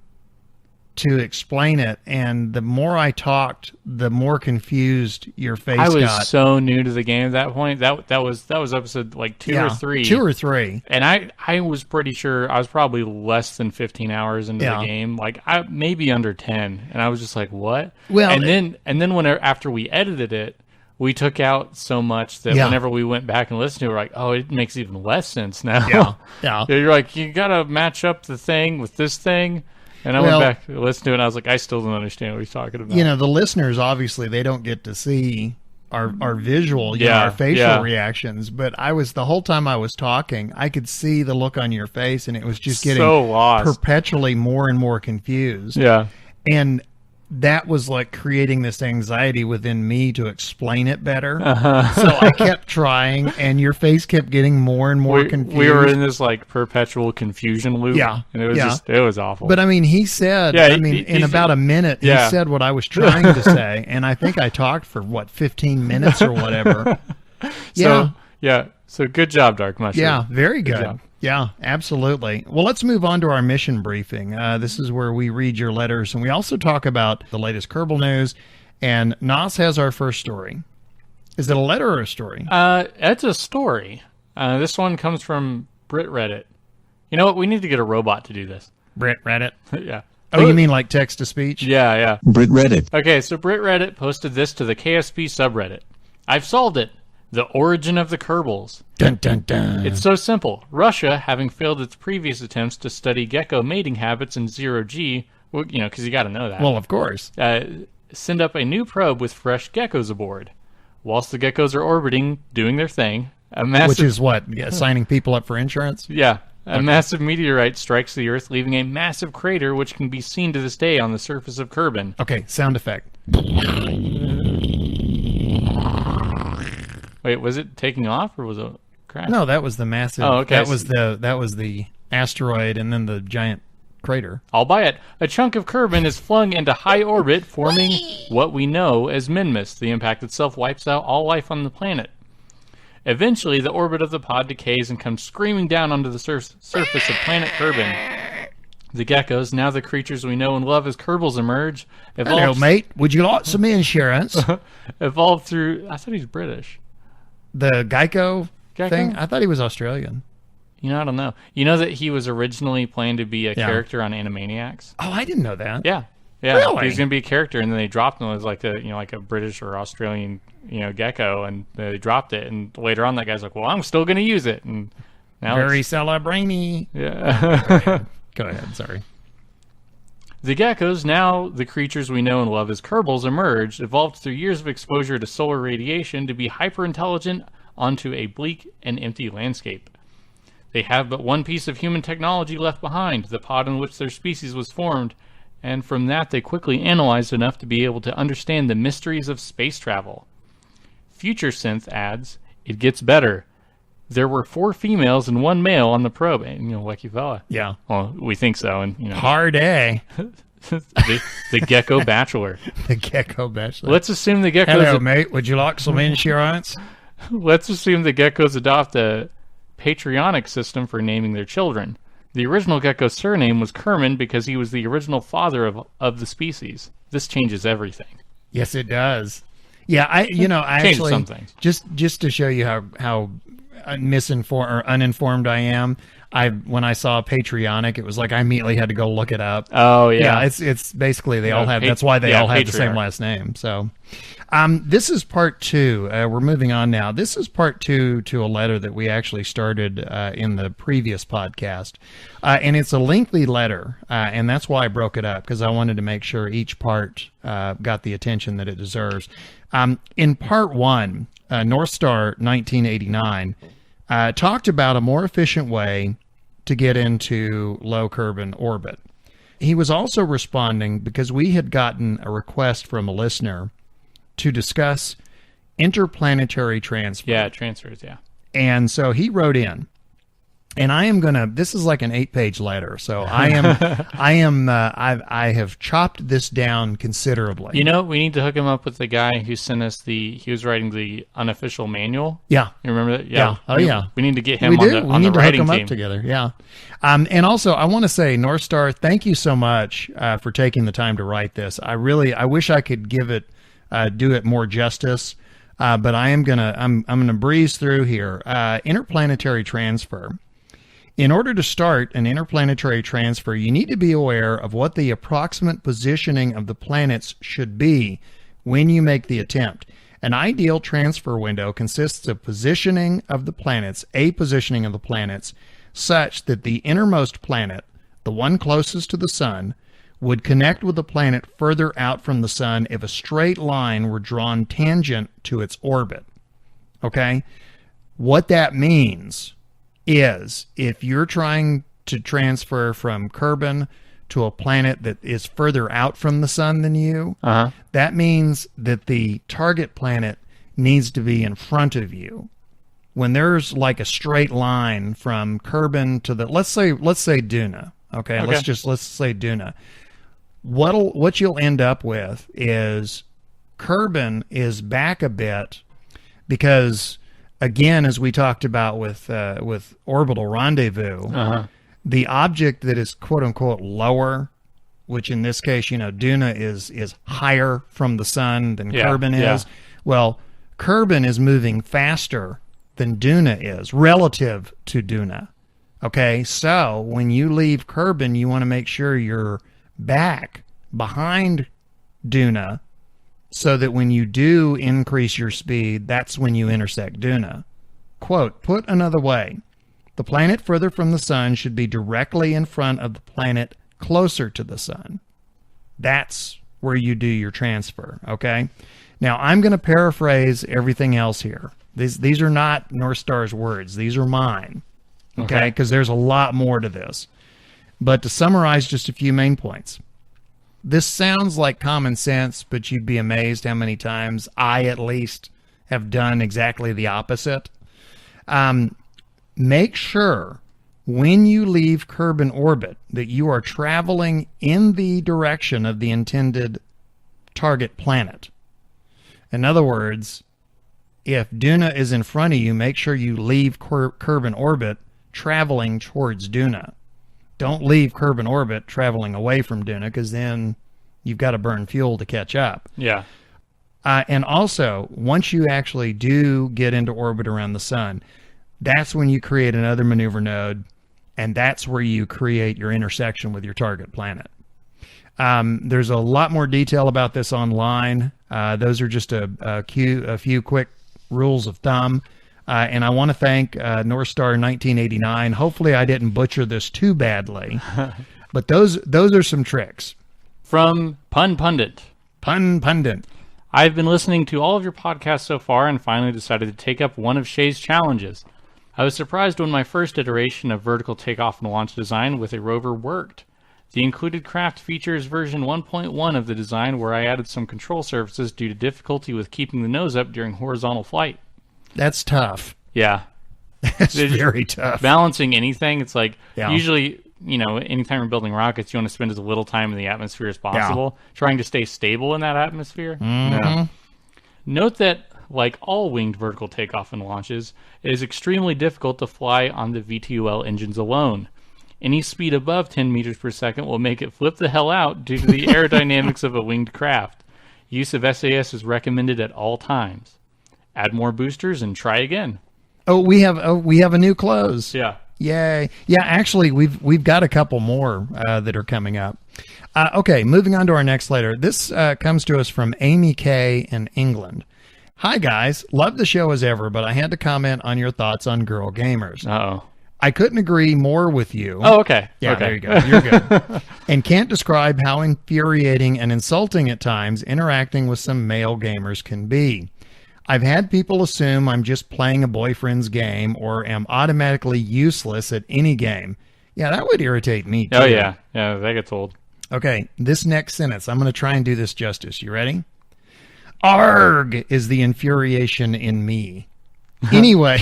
to explain it, and the more I talked, the more confused your face got. I was so new to the game at that point. That was episode like 2 or 3. 2 or 3. And I was pretty sure I was probably less than 15 hours into the game, like maybe under 10, and I was just like, what? Well, and then when after we edited it, we took out so much that whenever we went back and listened to it, we're like, oh, it makes even less sense now. Yeah. You're like, you got to match up the thing with this thing. And I went back to listen to it, and I was like, I still don't understand what he's talking about. You know, the listeners, obviously, they don't get to see our visual, you know, our facial reactions. But the whole time I was talking, I could see the look on your face, and it was just getting so lost, perpetually more and more confused. Yeah. And that was like creating this anxiety within me to explain it better. So I kept trying, and your face kept getting more and more confused. We were in this like perpetual confusion loop. Yeah. And it was it was awful. But I mean, he said, in about a minute, he said what I was trying to say. And I think I talked for 15 minutes or whatever. So Yeah. So good job, Dark Mushroom. Yeah, very good. job. Yeah, absolutely. Well, let's move on to our mission briefing. This is where we read your letters, and we also talk about the latest Kerbal news. And Nas has our first story. Is it a letter or a story? It's a story. This one comes from Brit Reddit. You know what? We need to get a robot to do this. Brit Reddit? Yeah. Oh, you mean like text to speech? Yeah, yeah. Brit Reddit. Okay, so Brit Reddit posted this to the KSP subreddit. I've solved it. The origin of the Kerbals. Dun, dun, dun. It's so simple. Russia, having failed its previous attempts to study gecko mating habits in zero-G, well, you know, because you got to know that. Well, of course. Send up a new probe with fresh geckos aboard. Whilst the geckos are orbiting, doing their thing, a massive... Which is what? Signing people up for insurance? Yeah. A massive meteorite strikes the Earth, leaving a massive crater which can be seen to this day on the surface of Kerbin. Okay, sound effect. Wait, was it taking off or was it crash? No, that was the massive... Oh, okay. That was the asteroid and then the giant crater. I'll buy it. A chunk of Kerbin is flung into high orbit, forming what we know as Minmus. The impact itself wipes out all life on the planet. Eventually, the orbit of the pod decays and comes screaming down onto the surface of planet Kerbin. The geckos, now the creatures we know and love as Kerbals, emerge. Hello, mate. Would you like some insurance? Evolved through... I thought he's British. The Geico Gecko? thing? I thought he was Australian. You know, I don't know. You know that he was originally planned to be a character on Animaniacs? Oh, I didn't know that. Yeah. Yeah. Really? He was going to be a character, and then they dropped him as like a British or Australian, gecko, and they dropped it. And later on, that guy's like, well, I'm still going to use it. And now Very celebrainy. Yeah. Go ahead. Sorry. The geckos, now the creatures we know and love as Kerbals, emerged, evolved through years of exposure to solar radiation to be hyper-intelligent onto a bleak and empty landscape. They have but one piece of human technology left behind, the pod in which their species was formed, and from that they quickly analyzed enough to be able to understand the mysteries of space travel. Future Synth adds, it gets better. There were 4 females and 1 male on the probe. And, lucky fella. Yeah. Well, we think so. And Hard A. the Gecko Bachelor. The Gecko Bachelor. Let's assume the geckos. Hello, mate. Would you like some insurance? Let's assume the geckos adopt a patronymic system for naming their children. The original gecko's surname was Kerman because he was the original father of the species. This changes everything. Yes, it does. Yeah, I actually some things. just to show you how misinformed or uninformed I am. When I saw patronymic, it was like I immediately had to go look it up. Oh yeah, it's basically they all have. That's why they all have the same last name. So, this is part 2. We're moving on now. This is part 2 to a letter that we actually started in the previous podcast, and it's a lengthy letter, and that's why I broke it up because I wanted to make sure each part got the attention that it deserves. In part 1, North Star 1989 talked about a more efficient way to get into low Kerbin orbit. He was also responding because we had gotten a request from a listener to discuss interplanetary transfer. Yeah, transfers, yeah. And so he wrote in, and this is like an 8-page letter. So I have chopped this down considerably. We need to hook him up with the guy who sent us he was writing the unofficial manual. Yeah. You remember that? Yeah. Oh, yeah. We need to get him on the writing team. Up together. Yeah. And also I want to say, North Star, thank you so much for taking the time to write this. I wish I could do it more justice. But I'm gonna breeze through here. Interplanetary transfer. In order to start an interplanetary transfer, you need to be aware of what the approximate positioning of the planets should be when you make the attempt. An ideal transfer window consists of a positioning of the planets such that the innermost planet, the one closest to the sun, would connect with the planet further out from the sun if a straight line were drawn tangent to its orbit. Okay? What that means is if you're trying to transfer from Kerbin to a planet that is further out from the sun than you, that means that the target planet needs to be in front of you. When there's like a straight line from Kerbin to let's say Duna. Okay. Let's say Duna. What you'll end up with is Kerbin is back a bit because again, as we talked about with orbital rendezvous, the object that is quote unquote lower, which in this case, Duna is higher from the sun than Kerbin is. Well, Kerbin is moving faster than Duna is relative to Duna. Okay, so when you leave Kerbin, you want to make sure you're back behind Duna, so that when you do increase your speed, that's when you intersect Duna. Quote, put another way, the planet further from the sun should be directly in front of the planet closer to the sun. That's where you do your transfer, okay? Now, I'm going to paraphrase everything else here. These are not North Star's words. These are mine, okay? Because there's a lot more to this. But to summarize just a few main points. This sounds like common sense, but you'd be amazed how many times I, at least, have done exactly the opposite. Make sure when you leave Kerbin orbit that you are traveling in the direction of the intended target planet. In other words, if Duna is in front of you, make sure you leave Kerbin orbit traveling towards Duna. Don't leave Kerbin orbit traveling away from Duna, because then you've got to burn fuel to catch up. Yeah. And also, once you actually do get into orbit around the sun, that's when you create another maneuver node, and that's where you create your intersection with your target planet. There's a lot more detail about this online. Those are just a few quick rules of thumb. And I want to thank North Star 1989. Hopefully I didn't butcher this too badly, but those are some tricks. From Pun Pundit. Pun Pundit. I've been listening to all of your podcasts so far and finally decided to take up one of Shay's challenges. I was surprised when my first iteration of vertical takeoff and launch design with a rover worked. The included craft features version 1.1 of the design, where I added some control surfaces due to difficulty with keeping the nose up during horizontal flight. That's tough. Yeah. That's very tough. Balancing anything, it's like, usually, anytime you're building rockets, you want to spend as little time in the atmosphere as possible, trying to stay stable in that atmosphere. Mm-hmm. Note that, like all winged vertical takeoff and launches, it is extremely difficult to fly on the VTOL engines alone. Any speed above 10 meters per second will make it flip the hell out due to the aerodynamics of a winged craft. Use of SAS is recommended at all times. Add more boosters and try again. We have a new close. Yeah. Yay. Yeah, actually we've got a couple more that are coming up. Okay, moving on to our next letter. This comes to us from Amy K in England. Hi guys, love the show as ever, but I had to comment on your thoughts on girl gamers. Uh-oh. I couldn't agree more with you. Oh, okay. Yeah, okay. There you go. You're good. And can't describe how infuriating and insulting at times interacting with some male gamers can be. I've had people assume I'm just playing a boyfriend's game or am automatically useless at any game. Yeah, that would irritate me too. Oh, yeah. Yeah, that gets old. Okay, this next sentence, I'm going to try and do this justice. You ready? Arg is the infuriation in me. Anyway.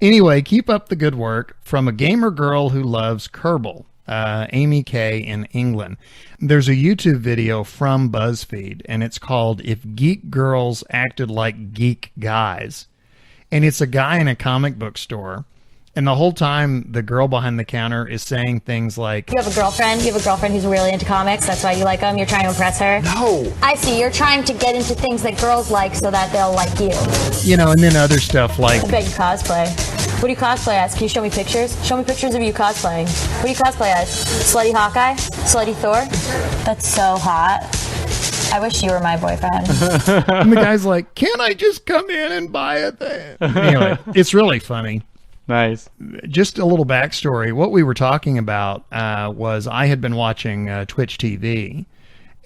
Anyway, keep up the good work. From a gamer girl who loves Kerbal, Amy K in England. There's a YouTube video from BuzzFeed, and it's called If Geek Girls Acted Like Geek Guys. And it's a guy in a comic book store, and the whole time the girl behind the counter is saying things like, You have a girlfriend who's really into comics, that's why you like them, you're trying to impress her? No! I see, you're trying to get into things that girls like so that they'll like you. And then other stuff like, I bet you cosplay. What do you cosplay as? Can you show me pictures? Show me pictures of you cosplaying. What do you cosplay as? Slutty Hawkeye? Slutty Thor? That's so hot. I wish you were my boyfriend. and the guy's like, can't I just come in and buy a thing? Anyway, it's really funny. Nice. Just a little backstory. What we were talking about was I had been watching Twitch TV,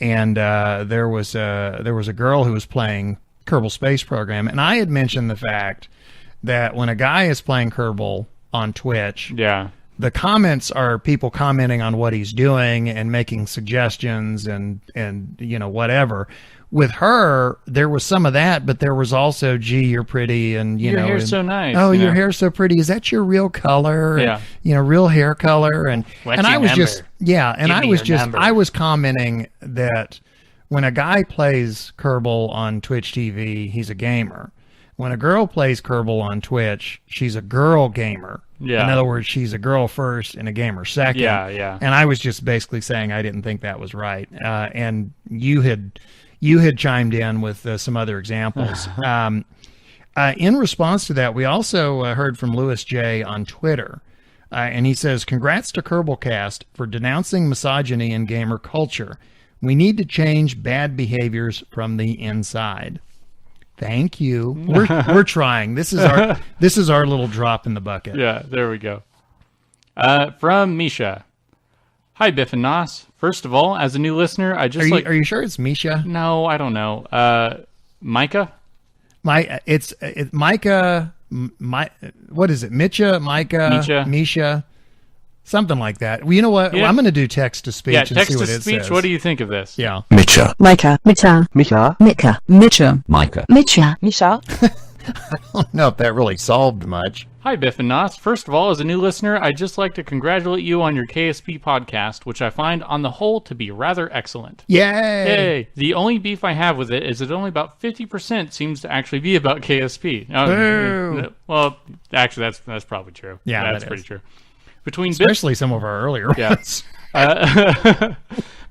and there was a girl who was playing Kerbal Space Program, and I had mentioned the fact that when a guy is playing Kerbal on Twitch, the comments are people commenting on what he's doing and making suggestions and whatever. With her, there was some of that, but there was also, gee, you're pretty, and your hair's so nice. Oh, your hair's so pretty. Is that your real color? Yeah. And, real hair color. And I was number? just, and I was commenting that when a guy plays Kerbal on Twitch TV, he's a gamer. when a girl plays Kerbal on Twitch, she's a girl gamer. Yeah. In other words, she's a girl first and a gamer second. Yeah. And I was just basically saying I didn't think that was right. And you had chimed in with some other examples. In response to that, we also heard from Louis J. on Twitter. And he says, congrats to Kerbalcast for denouncing misogyny in gamer culture. We need to change bad behaviors from the inside. Thank you. We're trying. This is our little drop in the bucket. Yeah, there we go. From Misha. Hi, Biff and Nos. First of all, as a new listener, I just Are you sure it's Misha? No, I don't know. Micah? It's Micah. What is it? Misha, something like that. Well, you know what? Yeah. Well, I'm going to do text to speech Yeah, and see text what to it speech. says. What do you think of this? Yeah. Micah. Micah. Micah. Micah. Micah. Micah. Micah. Micah. Misha. I don't know if that really solved much. Hi, Biff and Nos. First of all, as a new listener, I'd just like to congratulate you on your KSP podcast, which I find on the whole to be rather excellent. Yay! Yay! The only beef I have with it is that only about 50% seems to actually be about KSP. Boo. Well, actually, that's probably true. Yeah, that's that pretty is. true. Between Especially some of our earlier Yeah. ones.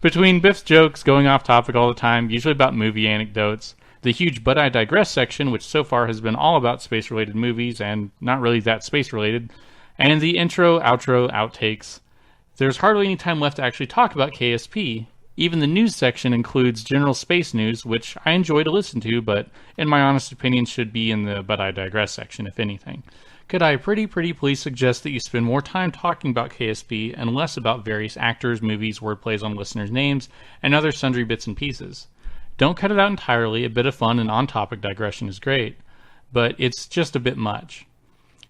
Between Biff's jokes going off topic all the time, usually about movie anecdotes, the huge But I Digress section, which so far has been all about space-related movies and not really that space-related, and the intro, outro, outtakes, there's hardly any time left to actually talk about KSP. Even the news section includes general space news, which I enjoy to listen to, but in my honest opinion should be in the But I Digress section, if anything. Could I pretty please suggest that you spend more time talking about KSP and less about various actors, movies, wordplays on listeners' names, and other sundry bits and pieces? Don't cut it out entirely. A bit of fun and on-topic digression is great, but it's just a bit much.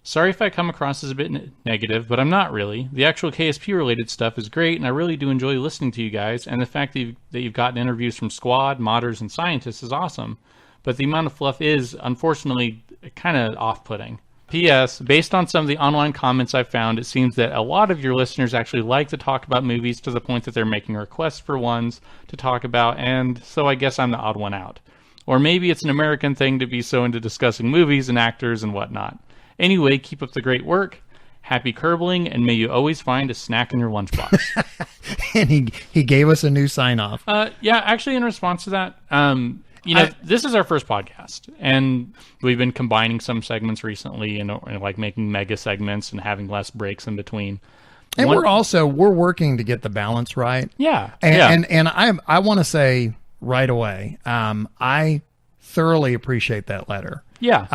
Sorry if I come across as a bit negative, but I'm not really. The actual KSP-related stuff is great, and I really do enjoy listening to you guys, and the fact that you've gotten interviews from squad, modders, and scientists is awesome. But the amount of fluff is, unfortunately, kind of off-putting. P.S. Based on some of the online comments I've found, it seems that a lot of your listeners actually like to talk about movies to the point that they're making requests for ones to talk about, and so I guess I'm the odd one out. Or maybe it's an American thing to be so into discussing movies and actors and whatnot. Anyway, keep up the great work. Happy Kerbling, and may you always find a snack in your lunchbox. And he gave us a new sign-off. Yeah, actually in response to that, this is our first podcast, and we've been combining some segments recently and like making mega segments and having less breaks in between. And we're working to get the balance right. Yeah. And I want to say right away, I thoroughly appreciate that letter. Yeah.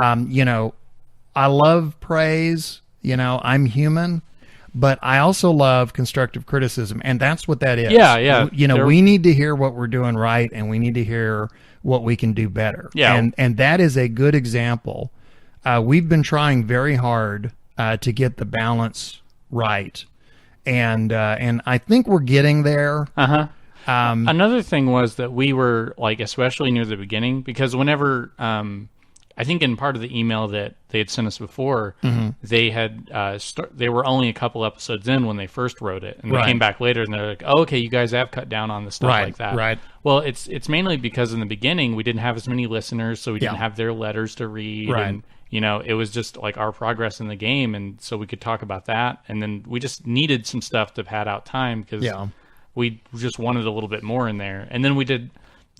I love praise, I'm human, but I also love constructive criticism, and that's what that is. Yeah. We need to hear what we're doing right, and we need to hear what we can do better. Yeah. And that is a good example. We've been trying very hard to get the balance right, and I think we're getting there. Uh-huh. Another thing was that we were, like, especially near the beginning, because whenever, I think in part of the email that they had sent us before, they had they were only a couple episodes in when they first wrote it, and they came back later and they're like, "Oh, okay, you guys have cut down on the stuff like that." Right. Well, it's mainly because in the beginning we didn't have as many listeners, so we didn't have their letters to read, and it was just like our progress in the game, and so we could talk about that, and then we just needed some stuff to pad out time because we just wanted a little bit more in there, and then we did.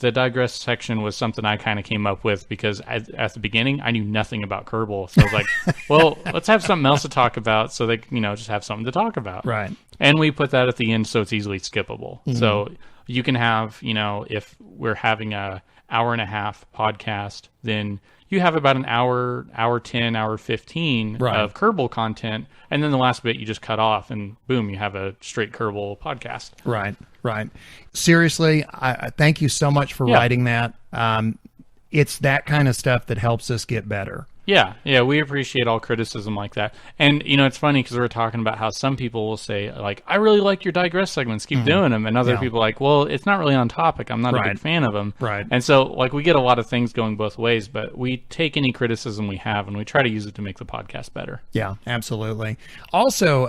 The digress section was something I kind of came up with because at the beginning I knew nothing about Kerbal, so I was like, well, let's have something else to talk about so they just have something to talk about. Right. And we put that at the end so it's easily skippable. So you can have, if we're having a hour and a half podcast, then you have about an hour 10, hour 15 of Kerbal content, and then the last bit you just cut off, and boom, you have a straight Kerbal podcast. Right. Seriously, I thank you so much for writing that. It's that kind of stuff that helps us get better. Yeah, we appreciate all criticism like that. And, it's funny because we're talking about how some people will say, like, I really like your digress segments, keep doing them. And other people are like, well, it's not really on topic. I'm not a big fan of them. Right. And so, like, we get a lot of things going both ways, but we take any criticism we have and we try to use it to make the podcast better. Yeah, absolutely. Also,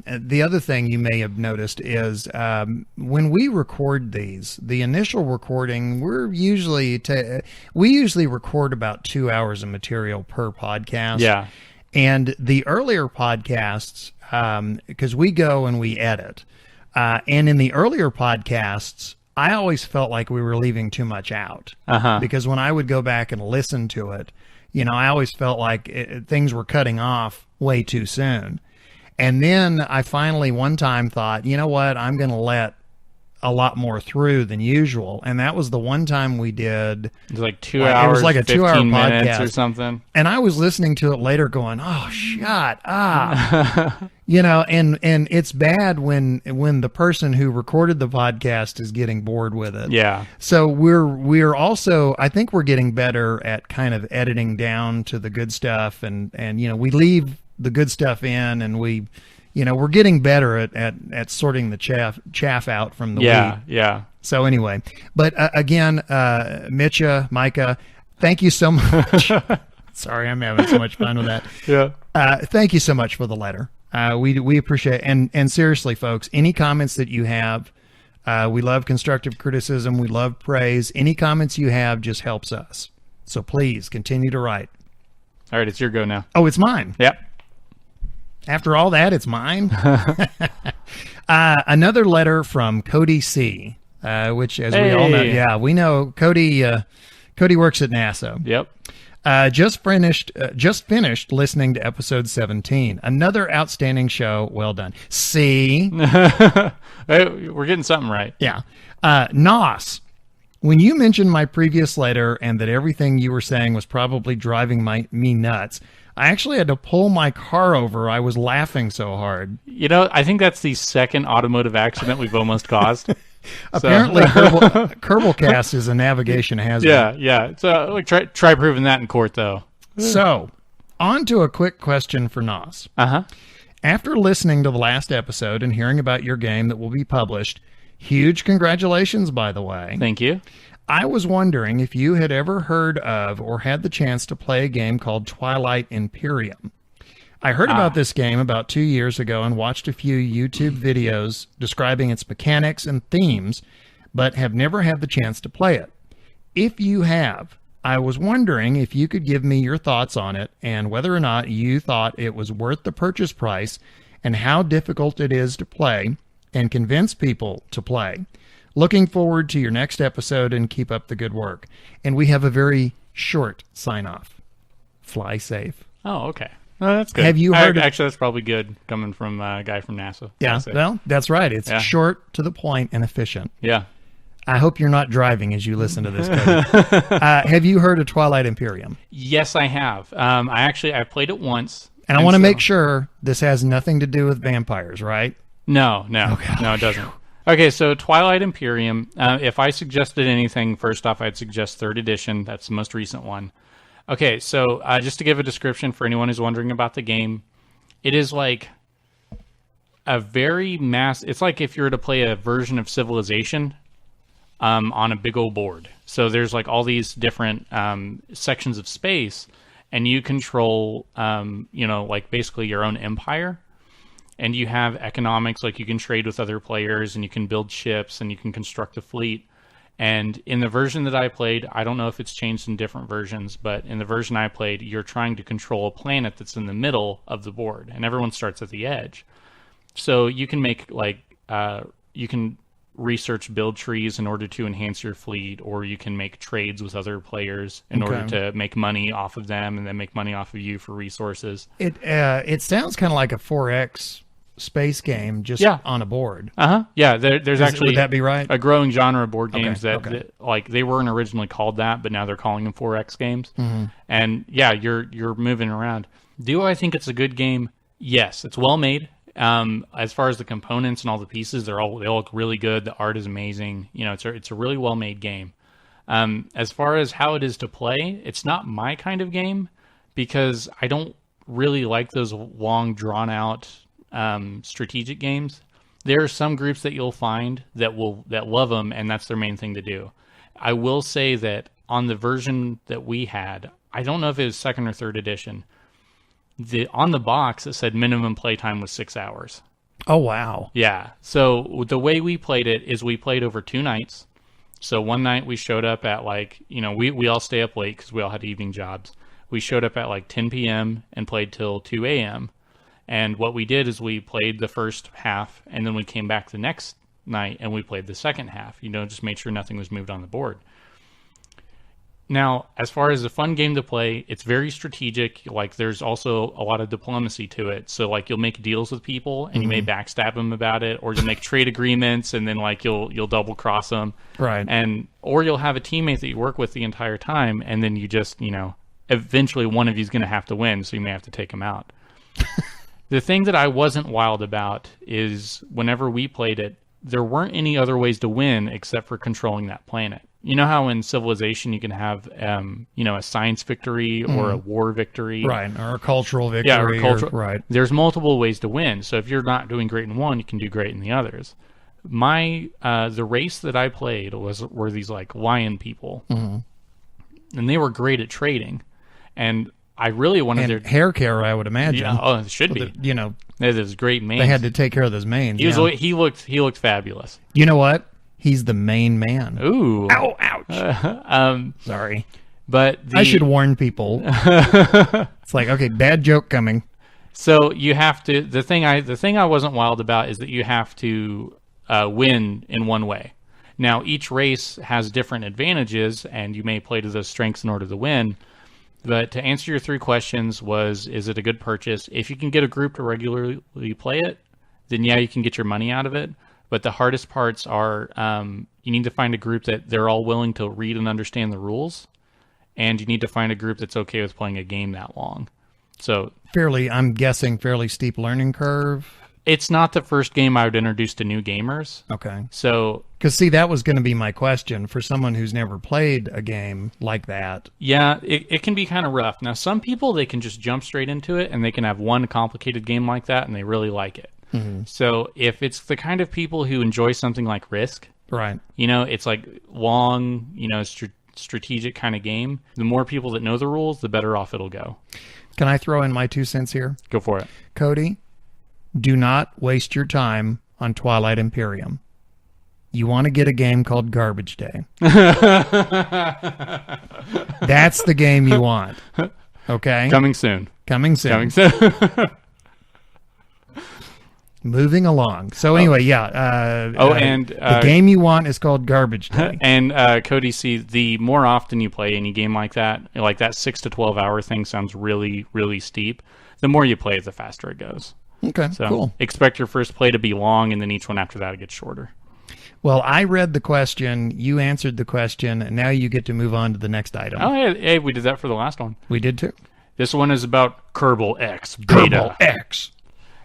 the other thing you may have noticed is when we record these, the initial recording, we usually record about 2 hours of material per podcast. Yeah. And the earlier podcasts, because we go and we edit, and in the earlier podcasts, I always felt like we were leaving too much out. Because when I would go back and listen to it, I always felt like things were cutting off way too soon. And then I finally one time thought, you know what, I'm going to let a lot more through than usual. And that was the one time we did. It was like 2 hours, it was like a 2-hour 15 minutes podcast or something. And I was listening to it later going, oh, shut up. And it's bad when the person who recorded the podcast is getting bored with it. Yeah. So we're also, I think we're getting better at kind of editing down to the good stuff, and we leave the good stuff in, and we're getting better at sorting the chaff out from the wheat. Yeah. So anyway, but again, Micah, thank you so much. Sorry, I'm having so much fun with that. Yeah. Thank you so much for the letter. We appreciate it. And seriously, folks, any comments that you have, we love constructive criticism. We love praise. Any comments you have just helps us. So please continue to write. All right, it's your go now. Oh, it's mine. Yep. After all that, it's mine. Another letter from Cody C., which, as we all know, we know Cody. Cody works at NASA. Yep. Just finished listening to episode 17. Another outstanding show. Well done. See, Hey, we're getting something right. yeah. Nos, when you mentioned my previous letter and that everything you were saying was probably driving me nuts, I actually had to pull my car over. I was laughing so hard. I think that's the second automotive accident we've almost caused. Apparently, Kerbalcast is a navigation hazard. Yeah. So try proving that in court, though. So, on to a quick question for Nos. After listening to the last episode and hearing about your game that will be published, huge congratulations, by the way. Thank you. I was wondering if you had ever heard of or had the chance to play a game called Twilight Imperium. I heard about this game about 2 years ago and watched a few YouTube videos describing its mechanics and themes, but have never had the chance to play it. If you have, I was wondering if you could give me your thoughts on it and whether or not you thought it was worth the purchase price and how difficult it is to play and convince people to play. Looking forward to your next episode and keep up the good work. And we have a very short sign-off. Fly safe. Oh, okay. Oh, that's good. Have you heard Actually, that's probably good coming from a guy from NASA. Yeah, well, that's right. It's short, to the point, and efficient. Yeah. I hope you're not driving as you listen to this, Cody. Have you heard of Twilight Imperium? Yes, I have. I played it once. And I want to make sure this has nothing to do with vampires, right? No, it doesn't. Okay, so Twilight Imperium, if I suggested anything, first off, I'd suggest 3rd edition. That's the most recent one. Okay, so just to give a description for anyone who's wondering about the game, it is like a very it's like if you were to play a version of Civilization on a big old board. So there's like all these different sections of space, and you control, like basically your own empire. And you have economics, like you can trade with other players and you can build ships and you can construct a fleet. And in the version that I played, I don't know if it's changed in different versions, but in the version I played, you're trying to control a planet that's in the middle of the board, and everyone starts at the edge. So you can make you can research build trees in order to enhance your fleet, or you can make trades with other players in order to make money off of them and then make money off of you for resources. It sounds kind of like a 4X space game just on a board. Yeah, there's actually, would that be right? A growing genre of board games that like they weren't originally called that, but now they're calling them 4X games. And yeah, you're moving around. Do I think it's a good game? Yes, it's well made. As far as the components and all the pieces, they all look really good. The art is amazing. It's a really well made game. As far as how it is to play, it's not my kind of game. because I don't really like those long, drawn-out strategic games. There are some groups that you'll find that love them, and that's their main thing to do. I will say that on the version that we had, I don't know if it was 2nd or 3rd edition, on the box it said minimum playtime was 6 hours. Oh, wow. Yeah. So the way we played it is we played over 2 nights. So one night we showed up at we all stay up late because we all had evening jobs. We showed up at 10 p.m. and played till 2 a.m. And what we did is we played the first half, and then we came back the next night and we played the second half. Just made sure nothing was moved on the board. Now, as far as a fun game to play, it's very strategic. There's also a lot of diplomacy to it. So, you'll make deals with people, and you may backstab them about it, or you'll make trade agreements, and then you'll double cross them, right? Or you'll have a teammate that you work with the entire time, and then you just eventually one of you's going to have to win, so you may have to take them out. The thing that I wasn't wild about is whenever we played it, there weren't any other ways to win except for controlling that planet. You know how in Civilization you can have, a science victory or a war victory? Right, or a cultural victory. Yeah, or cultural. Right. There's multiple ways to win. So if you're not doing great in one, you can do great in the others. The race that I played were these lion people. Mm-hmm. And they were great at trading. And I really wanted their hair care, I would imagine. Yeah, it should be. There's great manes. They had to take care of those manes. He looked fabulous. You know what? He's the main man. Ooh. Ow, ouch. Sorry. But I should warn people. It's okay, bad joke coming. So you have to. The thing I wasn't wild about is that you have to win in one way. Now each race has different advantages, and you may play to those strengths in order to win. But to answer your 3 questions is it a good purchase? If you can get a group to regularly play it, then yeah, you can get your money out of it. But the hardest parts are you need to find a group that they're all willing to read and understand the rules, and you need to find a group that's okay with playing a game that long. So I'm guessing fairly steep learning curve. It's not the first game I would introduce to new gamers. Okay. So, because that was going to be my question for someone who's never played a game like that. Yeah, it can be kind of rough. Now, some people, they can just jump straight into it, and they can have one complicated game like that, and they really like it. Mm-hmm. So if it's the kind of people who enjoy something like Risk, right? It's long, strategic kind of game. The more people that know the rules, the better off it'll go. Can I throw in my 2 cents here? Go for it. Cody, do not waste your time on Twilight Imperium. You want to get a game called Garbage Day. That's the game you want. Okay? Coming soon. Moving along. So anyway, yeah. The game you want is called Garbage Day. And Cody, see, the more often you play any game like that 6 to 12 hour thing sounds really, really steep. The more you play it, the faster it goes. Okay, so cool. Expect your first play to be long, and then each one after that gets shorter. Well, I read the question, you answered the question, and now you get to move on to the next item. Oh, hey, we did that for the last one. We did too. This one is about Kerbal X Beta. Kerbal X.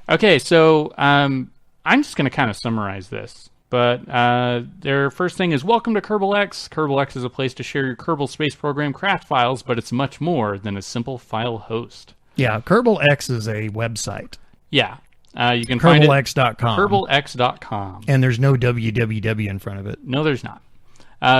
Okay, so I'm just going to kind of summarize this. But their first thing is, welcome to Kerbal X. Kerbal X is a place to share your Kerbal Space Program craft files, but it's much more than a simple file host. Yeah, Kerbal X is a website. Yeah. You can find it at Kerbalx.com. Kerbalx.com. And there's no www in front of it. No, there's not.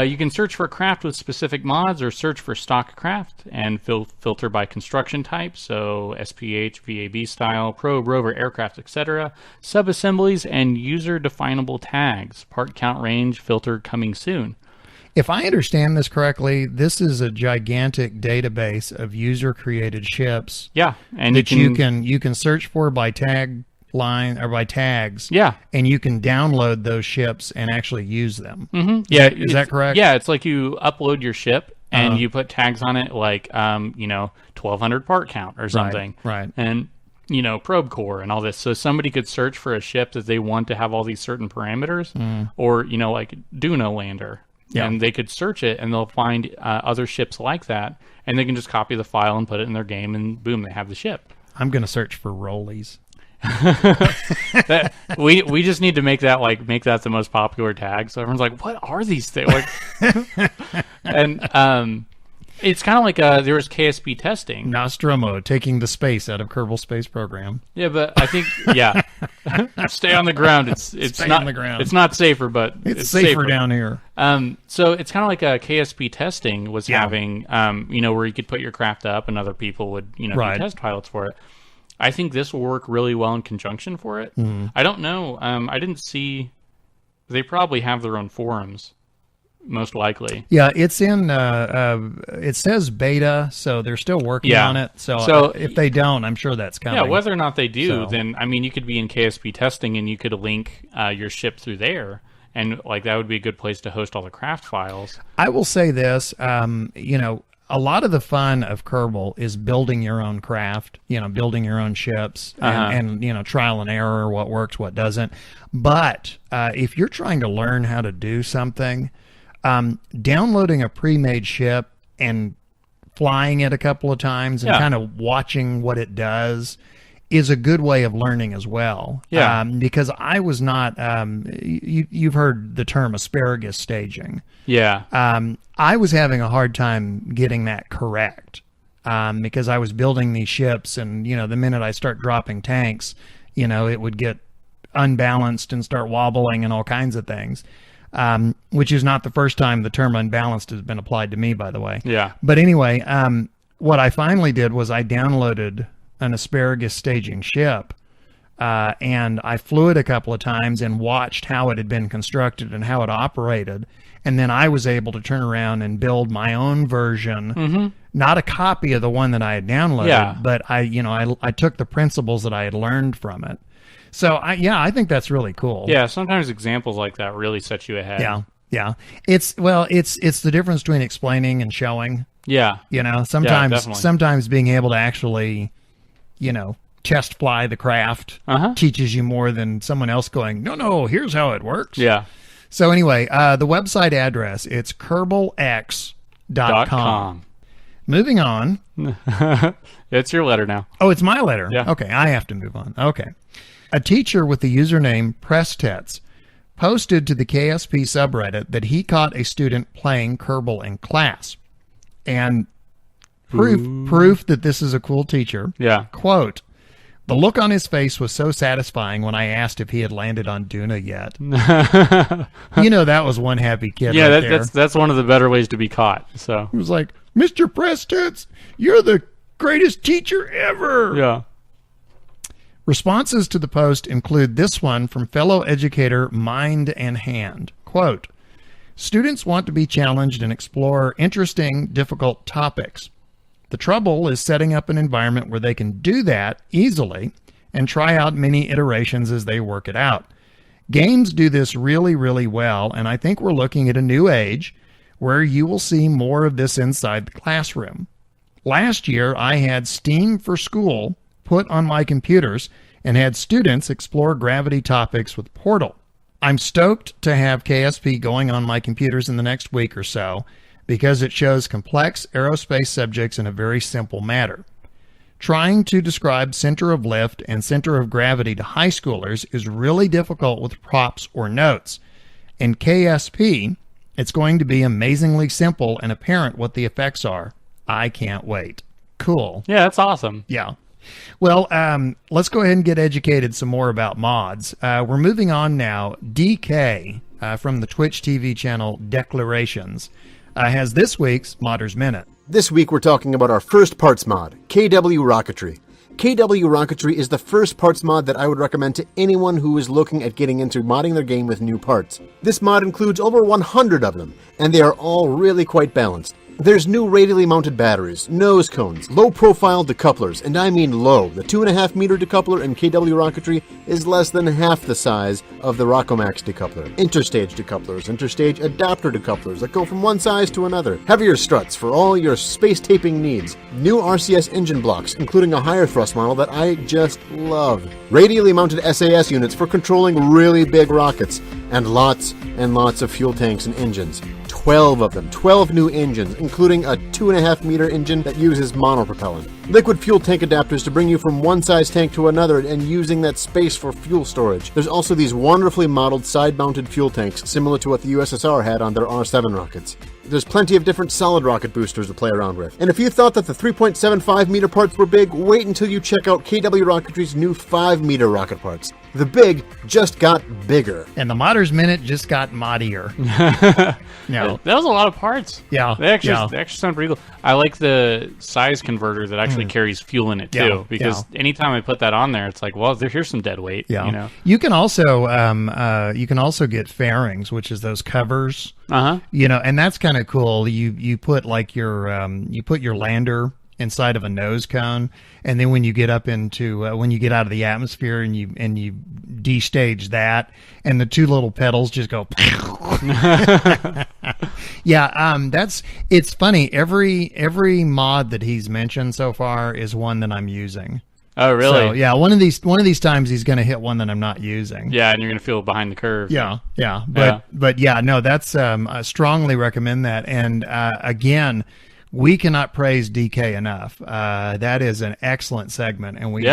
You can search for craft with specific mods or search for stock craft and filter by construction type, so SPH, VAB style, probe, rover, aircraft, etc., subassemblies, and user-definable tags. Part count range filter coming soon. If I understand this correctly, this is a gigantic database of user-created ships. Yeah, and that you can search for by tag line or by tags. Yeah, and you can download those ships and actually use them. Mm-hmm. Yeah, is that correct? Yeah, it's like you upload your ship and you put tags on it, like 1200 part count or something. Right. And probe core and all this. So somebody could search for a ship that they want to have all these certain parameters, or like Duno Lander. Yeah. And they could search it, and they'll find other ships like that, and they can just copy the file and put it in their game, and boom, they have the ship. I'm going to search for rollies. We just need to make that the most popular tag, so everyone's like, "What are these things?" And It's kind of like there was KSP testing. Nostromo taking the space out of Kerbal Space Program. Yeah, but I think stay on the ground. It's Stay not on the ground. It's not safer, but It's safer down here. So it's kind of like a KSP testing was having, where you could put your craft up and other people would, be test pilots for it. I think this will work really well in conjunction for it. Mm-hmm. I don't know. I didn't see. They probably have their own forums, most likely. Yeah, it's in. It says beta, so they're still working on it. So if they don't, I'm sure that's coming. Yeah, whether or not they do, then you could be in KSP testing and you could link your ship through there, and that would be a good place to host all the craft files. I will say this. A lot of the fun of Kerbal is building your own craft, building your own ships and trial and error, what works, what doesn't. But if you're trying to learn how to do something, downloading a pre-made ship and flying it a couple of times and kind of watching what it does is a good way of learning as well. Yeah. Because I was not, you've heard the term asparagus staging. Yeah. I was having a hard time getting that correct because I was building these ships and, the minute I start dropping tanks, it would get unbalanced and start wobbling and all kinds of things, which is not the first time the term unbalanced has been applied to me, by the way. Yeah. But anyway, what I finally did was I downloaded an asparagus staging ship and I flew it a couple of times and watched how it had been constructed and how it operated. And then I was able to turn around and build my own version, not a copy of the one that I had downloaded, but I took the principles that I had learned from it. So I think that's really cool. Yeah, sometimes examples like that really set you ahead. Yeah. It's the difference between explaining and showing. Yeah. Sometimes being able to actually, test fly the craft teaches you more than someone else going, no, here's how it works. Yeah. So anyway, the website address, it's kerbalx.com. Moving on. It's your letter now. Oh, it's my letter. Yeah. Okay, I have to move on. Okay. A teacher with the username Presstets posted to the KSP subreddit that he caught a student playing Kerbal in class. And proof that this is a cool teacher. Yeah. Quote, "The look on his face was so satisfying when I asked if he had landed on Duna yet." That was one happy kid. Yeah, right there. that's one of the better ways to be caught. So He was like, "Mr. Presstets, you're the greatest teacher ever." Yeah. Responses to the post include this one from fellow educator Mind and Hand. Quote, "Students want to be challenged and explore interesting, difficult topics. The trouble is setting up an environment where they can do that easily and try out many iterations as they work it out. Games do this really, really well, and I think we're looking at a new age where you will see more of this inside the classroom. Last year, I had Steam for School put on my computers and had students explore gravity topics with Portal. I'm stoked to have KSP going on my computers in the next week or so because it shows complex aerospace subjects in a very simple manner. Trying to describe center of lift and center of gravity to high schoolers is really difficult with props or notes. In KSP, it's going to be amazingly simple and apparent what the effects are. I can't wait." Cool. Yeah, that's awesome. Yeah. Well, let's go ahead and get educated some more about mods. We're moving on now. DK from the Twitch TV channel Declarations has this week's Modders Minute. This week we're talking about our first parts mod, KW Rocketry. KW Rocketry is the first parts mod that I would recommend to anyone who is looking at getting into modding their game with new parts. This mod includes over 100 of them, and they are all really quite balanced. There's new radially mounted batteries, nose cones, low-profile decouplers, and I mean low. The 2.5 meter decoupler in KW Rocketry is less than half the size of the Rockomax decoupler. Interstage decouplers, interstage adapter decouplers that go from one size to another. Heavier struts for all your space taping needs. New RCS engine blocks, including a higher thrust model that I just love. Radially mounted SAS units for controlling really big rockets, and lots of fuel tanks and engines. 12 of them, 12 new engines, including a 2.5 meter engine that uses monopropellant. Liquid fuel tank adapters to bring you from one size tank to another and using that space for fuel storage. There's also these wonderfully modeled side-mounted fuel tanks, similar to what the USSR had on their R-7 rockets. There's plenty of different solid rocket boosters to play around with. And if you thought that the 3.75 meter parts were big, wait until you check out KW Rocketry's new 5 meter rocket parts. The big just got bigger. And the Modder's Minute just got moddier. No. That was a lot of parts. Yeah. They actually sound pretty cool. I like the size converter that actually carries fuel in it too, Yeah, because anytime I put that on there, it's like, well, here's some dead weight. Yeah. You know? You can also get fairings, which is those covers. You know, and that's kind of cool. You put like your lander inside of a nose cone, and then when you get up into when you get out of the atmosphere and you destage that, and the two little pedals just go. It's funny. Every mod that he's mentioned so far is one that I'm using. Oh, really? So, yeah, one of these times he's going to hit one that I'm not using. Yeah, and you're going to feel behind the curve. Yeah. But yeah, no, that's I strongly recommend that. And again, we cannot praise DK enough. That is an excellent segment, and we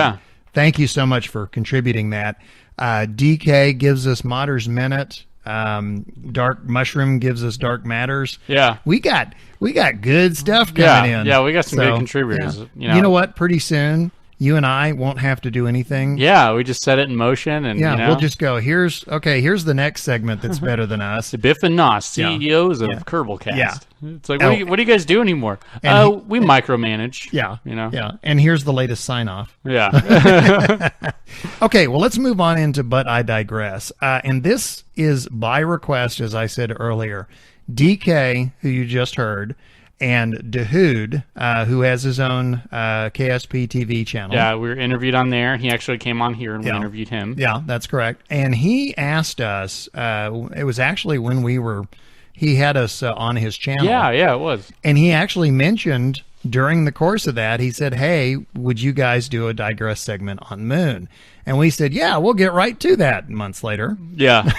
thank you so much for contributing that. DK gives us Modder's Minute. Dark Mushroom gives us Dark Matters. Yeah, we got good stuff coming in. Yeah, we got some good contributors. Yeah. You know what? Pretty soon, you and I won't have to do anything. Yeah, we just set it in motion, and we'll just go. Here's the next segment that's better than us. Biff and Nos, CEOs of Kerbalcast. Yeah, it's like, what do you guys do anymore? We micromanage. Yeah, Yeah, and here's the latest sign off. Yeah. Okay, well, let's move on into But I Digress. And this is by request, as I said earlier. DK, who you just heard, and Dahoud, who has his own KSP TV channel. Yeah, we were interviewed on there. He actually came on here and we interviewed him. Yeah, that's correct. And he asked us, it was actually when he had us on his channel. Yeah, it was. And he actually mentioned during the course of that, he said, hey, would you guys do a Digress segment on Moon? And we said, yeah, we'll get right to that months later. Yeah.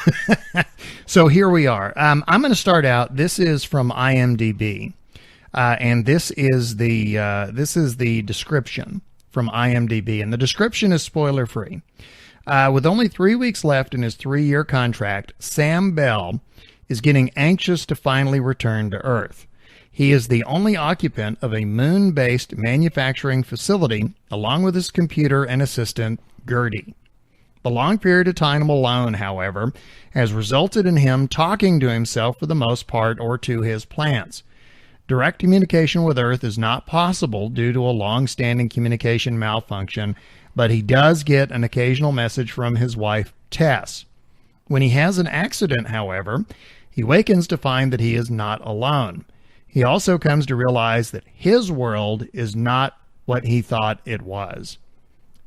So here we are. I'm going to start out. This is from IMDb. And this is the description from IMDb, and the description is spoiler free. With only 3 weeks left in his 3-year contract, Sam Bell is getting anxious to finally return to Earth. He is the only occupant of a moon-based manufacturing facility, along with his computer and assistant, Gertie. The long period of time alone, however, has resulted in him talking to himself for the most part or to his plants. Direct communication with Earth is not possible due to a long-standing communication malfunction, but he does get an occasional message from his wife, Tess. When he has an accident, however, he wakens to find that he is not alone. He also comes to realize that his world is not what he thought it was.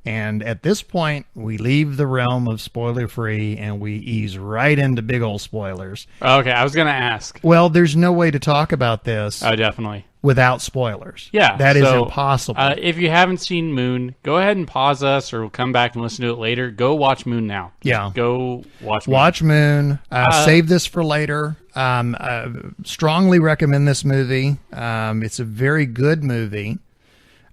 And at this point, we leave the realm of spoiler-free and we ease right into big old spoilers. Okay, I was going to ask. Well, there's no way to talk about this. Oh, definitely. Without spoilers. Yeah. That is impossible. If you haven't seen Moon, go ahead and pause us or come back and listen to it later. Go watch Moon now. Yeah. Go watch Moon. Watch Moon. Save this for later. Strongly recommend this movie. It's a very good movie.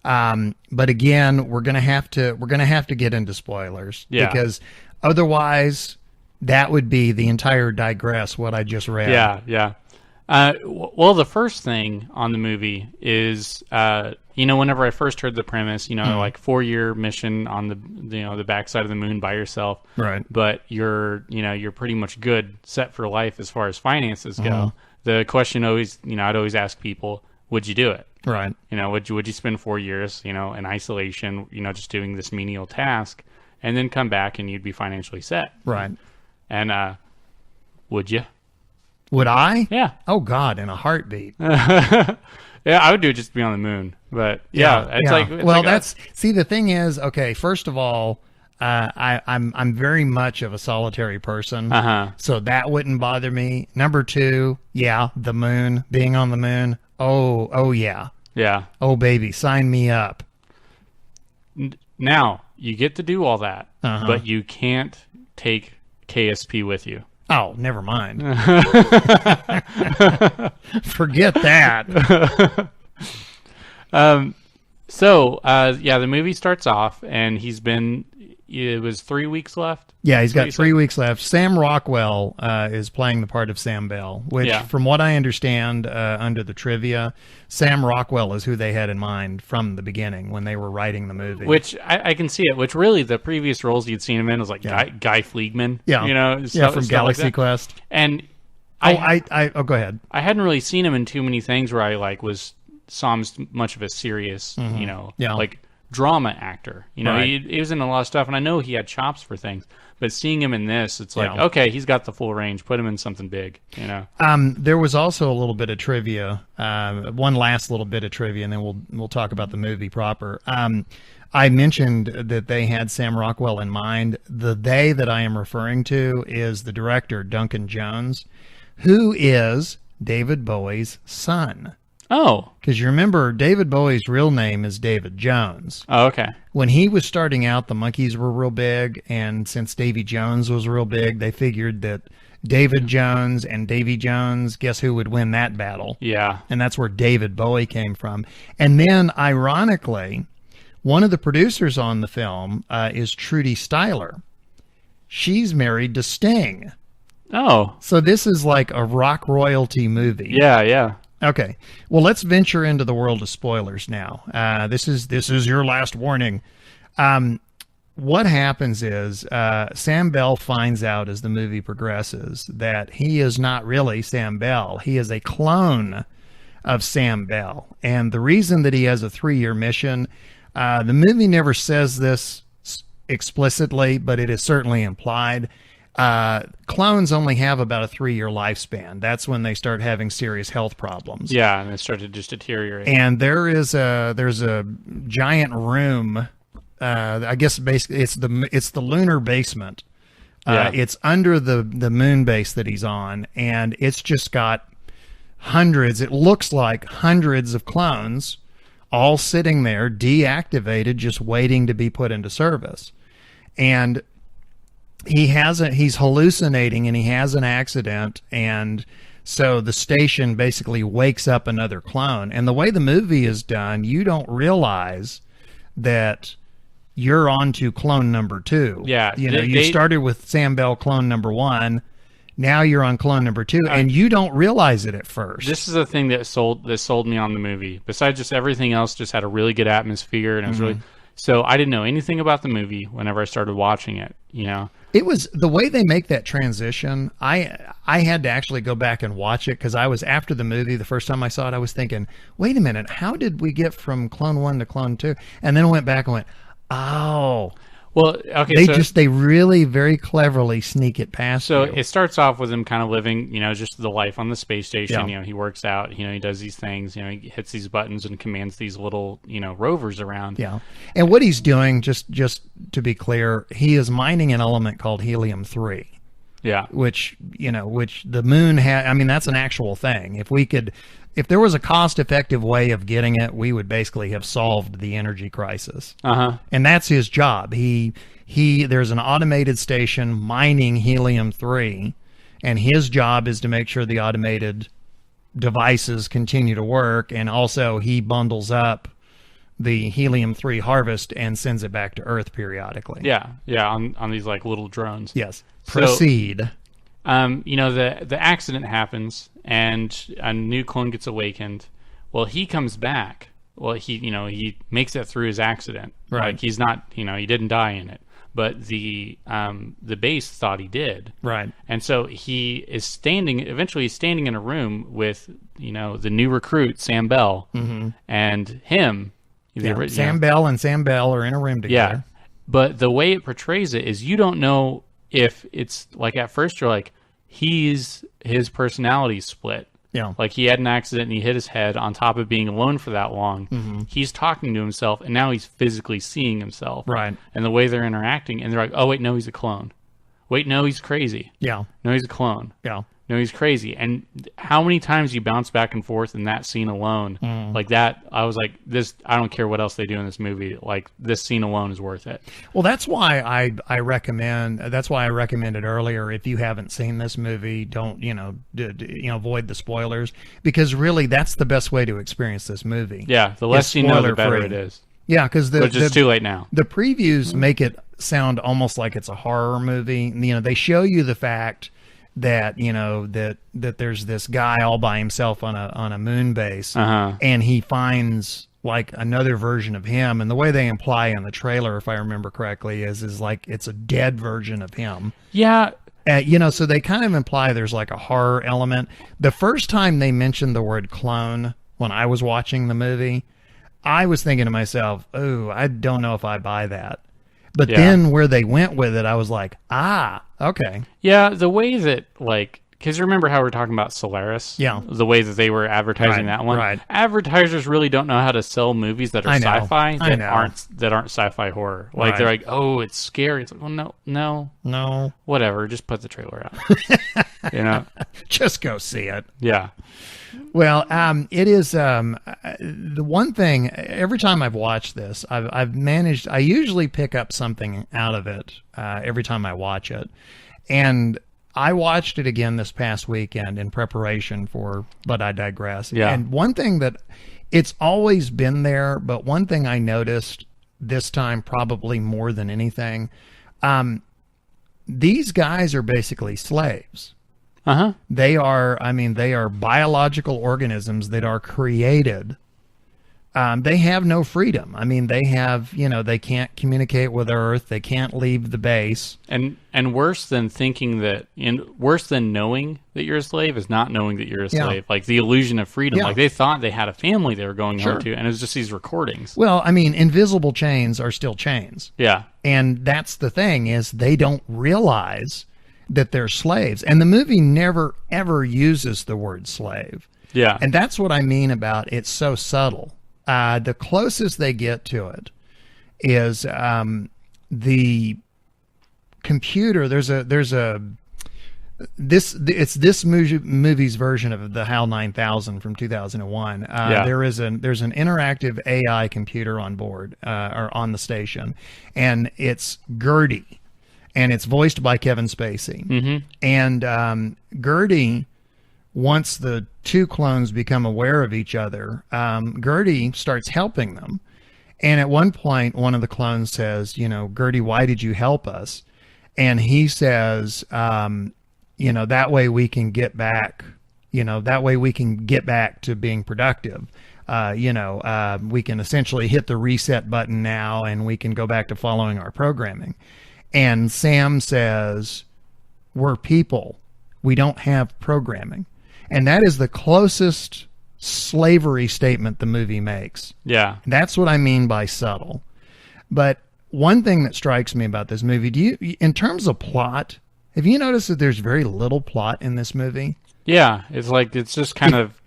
But again, we're gonna have to get into spoilers because otherwise that would be the entire digress what I just read. Yeah. Well, the first thing on the movie is, whenever I first heard the premise, like 4-year mission on the backside of the moon by yourself, right? But you're pretty much good, set for life as far as finances go. The question always, I'd always ask people, would you do it? Right. Would you spend 4 years, in isolation, just doing this menial task, and then come back and you'd be financially set? Right. And would you? Would I? Yeah. Oh God, in a heartbeat. Yeah, I would do it just to be on the moon. But the thing is, okay, first of all, I'm very much of a solitary person, so that wouldn't bother me. Number 2, the moon, being on the moon. Oh yeah. Yeah. Oh baby, sign me up. Now you get to do all that, but you can't take KSP with you. Oh, never mind. Forget that. The movie starts off, and he's been, it was 3 weeks left. Yeah, he's got 3 weeks left. Sam Rockwell is playing the part of Sam Bell, which, from what I understand under the trivia, Sam Rockwell is who they had in mind from the beginning when they were writing the movie. Which I can see it. Which really, the previous roles you'd seen him in was like Guy Fleegman. Yeah, you know, from Galaxy Quest. And go ahead. I hadn't really seen him in too many things where I saw him much of a serious, like drama actor. You know, he was in a lot of stuff, and I know he had chops for things. But seeing him in this, it's like, okay, he's got the full range. Put him in something big, you know. There was also a little bit of trivia, one last little bit of trivia, and then we'll talk about the movie proper. I mentioned that they had Sam Rockwell in mind. The they that I am referring to is the director, Duncan Jones, who is David Bowie's son. Oh. Because you remember, David Bowie's real name is David Jones. Oh, okay. When he was starting out, the Monkees were real big, and since Davy Jones was real big, they figured that David Jones and Davy Jones, guess who would win that battle? Yeah. And that's where David Bowie came from. And then, ironically, one of the producers on the film is Trudy Styler. She's married to Sting. Oh. So this is like a rock royalty movie. Yeah. Okay. Well, let's venture into the world of spoilers now. This is your last warning. What happens is Sam Bell finds out as the movie progresses that he is not really Sam Bell. He is a clone of Sam Bell. And the reason that he has a 3-year mission, the movie never says this explicitly, but it is certainly implied. Clones only have about a 3-year lifespan. That's when they start having serious health problems. Yeah, and they start to just deteriorate. And there's a giant room. I guess basically it's the lunar basement. It's under the moon base that he's on, and it's just got hundreds. It looks like hundreds of clones, all sitting there, deactivated, just waiting to be put into service. And he's hallucinating, and he has an accident, and so the station basically wakes up another clone. And the way the movie is done, you don't realize that you're on to clone number 2. Yeah. You started with Sam Bell clone number 1. Now you're on clone number 2, and you don't realize it at first. This is the thing that sold me on the movie. Besides just everything else, just had a really good atmosphere, and it was really. So I didn't know anything about the movie whenever I started watching it. You know, it was the way they make that transition. I had to actually go back and watch it because I was after the movie. The first time I saw it, I was thinking, "Wait a minute, how did we get from clone 1 to clone 2?" And then I went back and went, "Oh." Well, okay. They really very cleverly sneak it past. So you. It starts off with him kind of living, just the life on the space station. Yeah. You know, he works out. He does these things. He hits these buttons and commands these little, rovers around. Yeah. And what he's doing, just to be clear, he is mining an element called helium-3. Yeah. Which the moon had. I mean, that's an actual thing. If there was a cost-effective way of getting it, we would basically have solved the energy crisis. And that's his job. There's an automated station mining helium-3, and his job is to make sure the automated devices continue to work, and also he bundles up the helium-3 harvest and sends it back to Earth periodically. Yeah, on these like little drones. Yes. Proceed. The accident happens, and a new clone gets awakened. Well, he comes back. Well, he makes it through his accident. Right. Like he's not, he didn't die in it. But the base thought he did. Right. And so he is eventually he's standing in a room with, the new recruit, Sam Bell, and him. Sam Bell and Sam Bell are in a room together. Yeah. But the way it portrays it is you don't know if it's like at first you're like, his personality split. Yeah. Like he had an accident and he hit his head on top of being alone for that long. He's talking to himself and now he's physically seeing himself. Right. And the way they're interacting, and they're like, oh, wait, no, he's a clone. Wait, no, he's crazy. Yeah. No, he's a clone. Yeah. No, he's crazy. And how many times you bounce back and forth in that scene alone, like that, I was like, I don't care what else they do in this movie. Like, this scene alone is worth it. Well, that's why I recommended earlier, if you haven't seen this movie, don't, avoid the spoilers, because really that's the best way to experience this movie. Yeah, the less you know, the better it is. Yeah, because it's too late now. The previews make it sound almost like it's a horror movie. You know, they show you the fact that, you know, that there's this guy all by himself on a moon base, and he finds like another version of him, and the way they imply in the trailer, if I remember correctly, is like it's a dead version of him. Yeah. You know, so they kind of imply there's like a horror element. The first time they mentioned the word clone when I was watching the movie, I was thinking to myself, oh, I don't know if I buy that. But then where they went with it, I was like, okay. Yeah, the way that, like, because remember how we were talking about Solaris? Yeah. The way that they were advertising that one? Right. Advertisers really don't know how to sell movies that are sci-fi that aren't sci-fi horror. Like, they're like, oh, it's scary. It's like, well, no. Whatever, just put the trailer out. You know? Just go see it. Yeah. Well, it is the one thing. Every time I've watched this, I've managed. I usually pick up something out of it every time I watch it, and I watched it again this past weekend in preparation for But I Digress. Yeah. And one thing that it's always been there, but one thing I noticed this time probably more than anything, these guys are basically slaves. They are biological organisms that are created. They have no freedom. I mean, they have, you know, they can't communicate with Earth. They can't leave the base. And worse than worse than knowing that you're a slave is not knowing that you're a slave. Like the illusion of freedom. Yeah. Like they thought they had a family they were going home to, and it was just these recordings. Well, I mean, invisible chains are still chains. Yeah. And that's the thing, is they don't realize that they're slaves. And the movie never, ever uses the word slave. Yeah. And that's what I mean about it's so subtle. The closest they get to it is the computer. It's this movie's version of the HAL 9000 from 2001. There's an interactive AI computer on board or on the station, and it's Gertie. And it's voiced by Kevin Spacey. Mm-hmm. And Gertie, once the two clones become aware of each other, Gertie starts helping them. And at one point, one of the clones says, you know, Gertie, why did you help us? And he says, you know, that way we can get back, to being productive. We can essentially hit the reset button now, and we can go back to following our programming. And Sam says, we're people. We don't have programming. And that is the closest slavery statement the movie makes. Yeah. That's what I mean by subtle. But one thing that strikes me about this movie, in terms of plot, have you noticed that there's very little plot in this movie? Yeah. It's like, it's just kind of,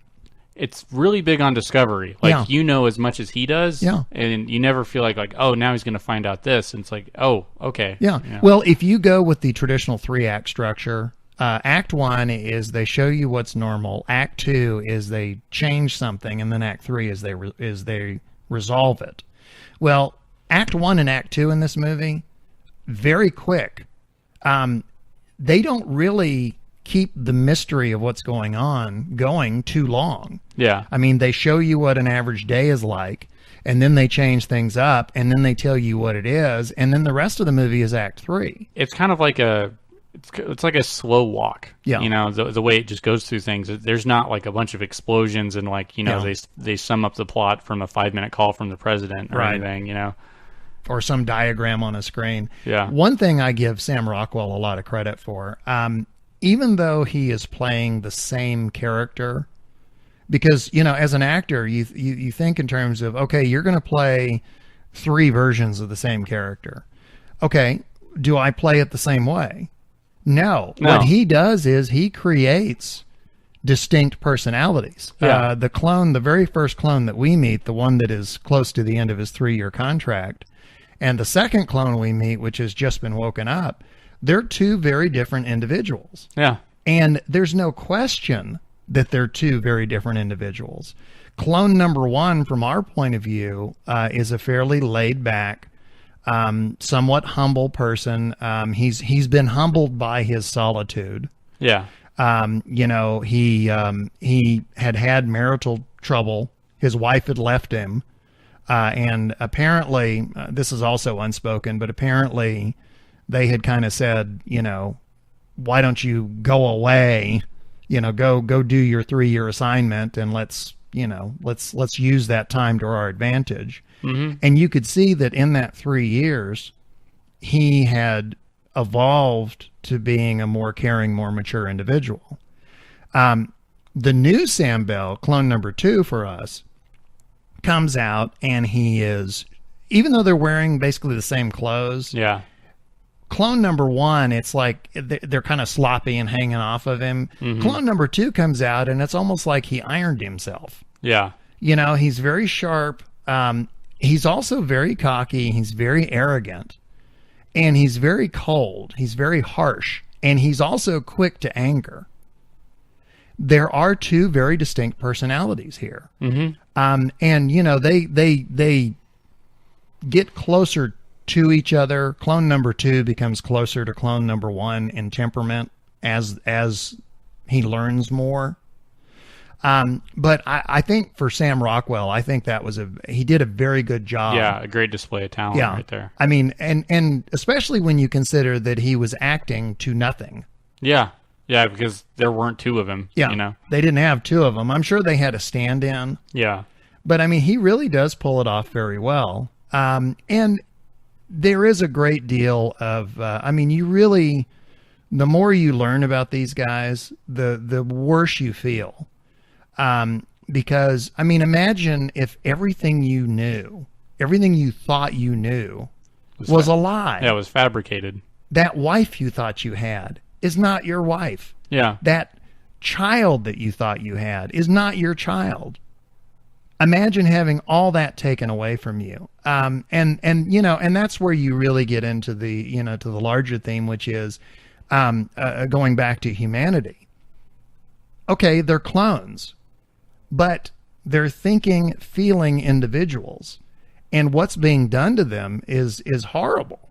it's really big on discovery. Like, you know as much as he does. Yeah. And you never feel like, oh, now he's going to find out this. And it's like, oh, okay. Yeah. You know? Well, if you go with the traditional 3-act structure, Act 1 is they show you what's normal. Act 2 is they change something. And then Act 3 is they resolve it. Well, Act 1 and Act 2 in this movie, very quick. They don't really keep the mystery of what's going on going too long. Yeah. I mean, they show you what an average day is like, and then they change things up, and then they tell you what it is, and then the rest of the movie is Act 3. It's kind of like it's like a slow walk. Yeah. You know, the way it just goes through things. There's not like a bunch of explosions and like, you know, they sum up the plot from a 5-minute call from the president or anything, you know. Or some diagram on a screen. Yeah. One thing I give Sam Rockwell a lot of credit for, even though he is playing the same character, because, you know, as an actor, you think in terms of, okay, you're going to play 3 versions of the same character. Okay, do I play it the same way? No. What he does is he creates distinct personalities. Yeah. The very first clone that we meet, the one that is close to the end of his 3-year contract, and the second clone we meet, which has just been woken up, they're 2 very different individuals. Yeah. And there's no question that they're 2 very different individuals. Clone number 1, from our point of view, is a fairly laid back, somewhat humble person. He's been humbled by his solitude. Yeah. You know, he had marital trouble. His wife had left him. And apparently, this is also unspoken, but apparently they had kind of said, why don't you go away, go do your 3-year assignment and let's use that time to our advantage. Mm-hmm. And you could see that in that 3 years, he had evolved to being a more caring, more mature individual. The new Sam Bell, clone number 2 for us, comes out and he is, even though they're wearing basically the same clothes. Yeah. Clone number 1, it's like they're kind of sloppy and hanging off of him. Mm-hmm. Clone number 2 comes out and it's almost like he ironed himself. Yeah. He's very sharp. He's also very cocky. He's very arrogant. And he's very cold. He's very harsh. And he's also quick to anger. There are 2 very distinct personalities here. Mm-hmm. And, they get closer to each other. Clone number 2 becomes closer to clone number 1 in temperament as he learns more. But I think for Sam Rockwell, I think that was he did a very good job. Yeah, a great display of talent right there. I mean, and especially when you consider that he was acting to nothing. Yeah. Yeah, because there weren't 2 of him. Yeah. They didn't have 2 of them. I'm sure they had a stand-in. Yeah. But I mean, he really does pull it off very well. And there is a great deal of, the more you learn about these guys, the worse you feel. Because, imagine if everything you knew, everything you thought you knew was a lie. Yeah, it was fabricated. That wife you thought you had is not your wife. Yeah. That child that you thought you had is not your child. Imagine having all that taken away from you. And that's where you really get into the, to the larger theme, which is going back to humanity. Okay, they're clones, but they're thinking, feeling individuals, and what's being done to them is horrible.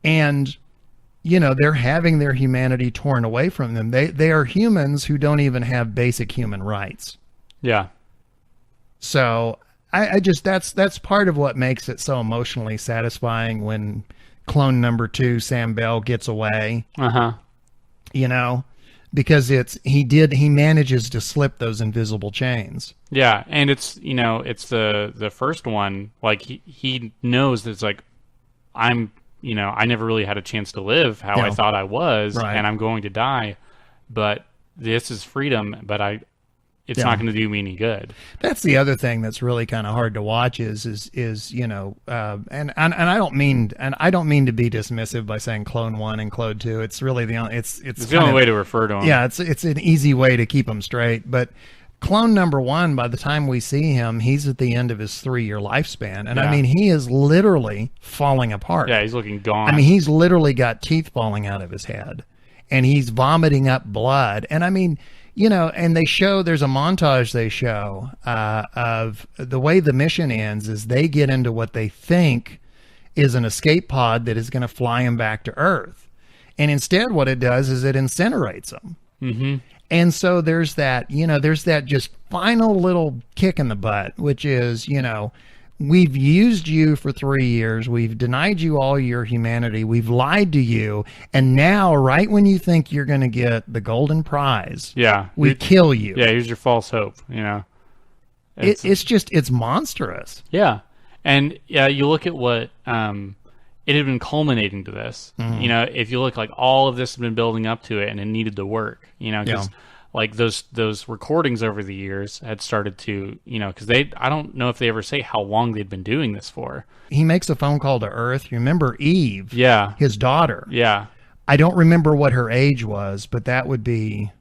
And, they're having their humanity torn away from them. They are humans who don't even have basic human rights. Yeah. So I just, that's part of what makes it so emotionally satisfying when clone number 2, Sam Bell, gets away. Uh-huh. Because he manages to slip those invisible chains. Yeah, and it's the first one, like he knows that it's like, I never really had a chance to live how I thought I was, right. And I'm going to die, but this is freedom, but it's not going to do me any good. That's the other thing that's really kind of hard to watch is and I don't mean to be dismissive by saying clone 1 and clone 2. It's really the only way to refer to them. Yeah, it's an easy way to keep them straight. But clone number 1, by the time we see him, he's at the end of his 3-year lifespan, and he is literally falling apart. Yeah, he's looking gone. He's literally got teeth falling out of his head, and he's vomiting up blood, and and there's a montage they show of the way the mission ends is they get into what they think is an escape pod that is going to fly them back to Earth. And instead what it does is it incinerates them. Mm-hmm. And so there's that just final little kick in the butt, which is, we've used you for 3 years. We've denied you all your humanity. We've lied to you. And now, right when you think you're going to get the golden prize, we kill you. Yeah, here's your false hope, It's monstrous. Yeah. And you look at what it had been culminating to this. Mm-hmm. If you look, like, all of this had been building up to it and it needed to work, because like those recordings over the years had started to, because I don't know if they ever say how long they'd been doing this for. He makes a phone call to Earth. You remember Eve? Yeah. His daughter. Yeah. I don't remember what her age was, but that would be,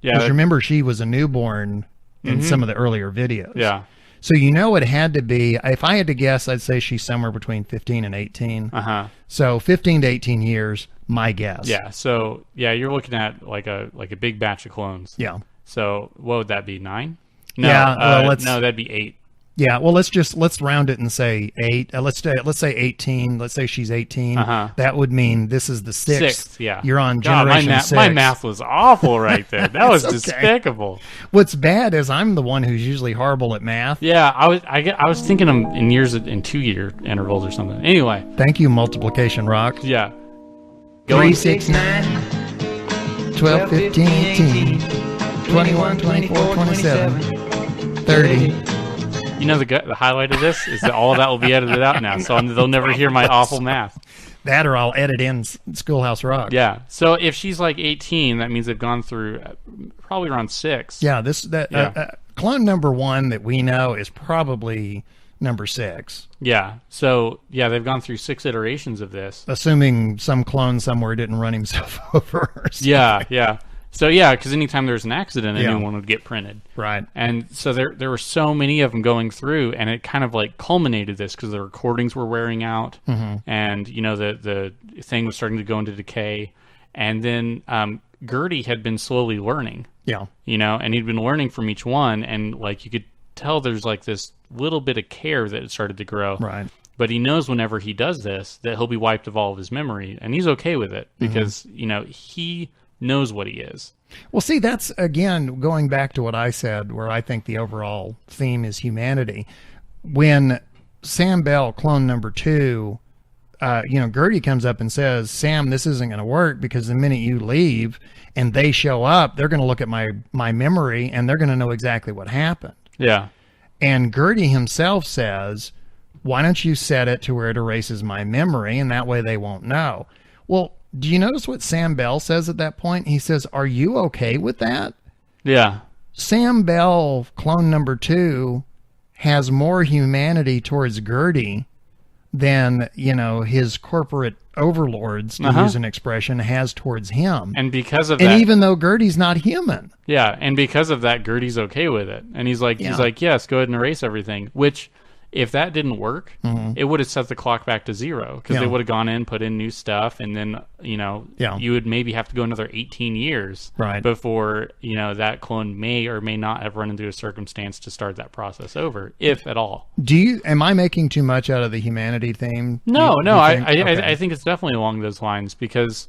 because remember she was a newborn in some of the earlier videos. Yeah. So it had to be, if I had to guess, I'd say she's somewhere between 15 and 18. Uh-huh. So 15 to 18 years, my guess. Yeah. So you're looking at like a big batch of clones. Yeah. So what would that be? 9? No, yeah. no, that'd be 8. Yeah, well, let's round it and say 8. Let's say 18. Let's say she's 18. That would mean this is the sixth. Yeah, you're on God, generation 6. My math was awful right there. That was okay. despicable. What's bad is I'm the one who's usually horrible at math. Yeah, I was thinking them in years, in 2-year intervals or something. Anyway, thank you, multiplication rock. yeah. 3, 6, 9, 12, 15, 18, 21, 24, 27, 30. You know, the highlight of this is that all of that will be edited out now, so they'll never hear my awful math. That or I'll edit in Schoolhouse Rock. Yeah. So if she's like 18, that means they've gone through probably around 6. Yeah. Clone number 1 that we know is probably number 6. Yeah. So yeah, they've gone through 6 iterations of this. Assuming some clone somewhere didn't run himself over. Or something. Yeah. So yeah, because anytime there's an accident, a new one would get printed. Right. And so there were so many of them going through, and it kind of like culminated this because the recordings were wearing out, and you know the thing was starting to go into decay, and then Gertie had been slowly learning. Yeah. You know, and he'd been learning from each one, and like you could tell there's like this little bit of care that had started to grow. Right. But he knows whenever he does this that he'll be wiped of all of his memory, and he's okay with it because you know he knows what he is. Well, see, that's, again, going back to what I said, where I think the overall theme is humanity. When Sam Bell, clone number 2, Gertie comes up and says, Sam, this isn't going to work because the minute you leave and they show up, they're going to look at my memory and they're going to know exactly what happened. Yeah. And Gertie himself says, why don't you set it to where it erases my memory and that way they won't know? Well, do you notice what Sam Bell says at that point? He says, are you okay with that? Yeah. Sam Bell, clone number 2, has more humanity towards Gertie than, his corporate overlords, to use an expression, has towards him. And because of that... And even though Gertie's not human. Yeah, and because of that, Gertie's okay with it. And he's like, yes, go ahead and erase everything. Which... if that didn't work, it would have set the clock back to 0 because they would have gone in, put in new stuff, and then, you would maybe have to go another 18 years before, that clone may or may not have run into a circumstance to start that process over, if at all. Am I making too much out of the humanity theme? No, Okay. I think it's definitely along those lines because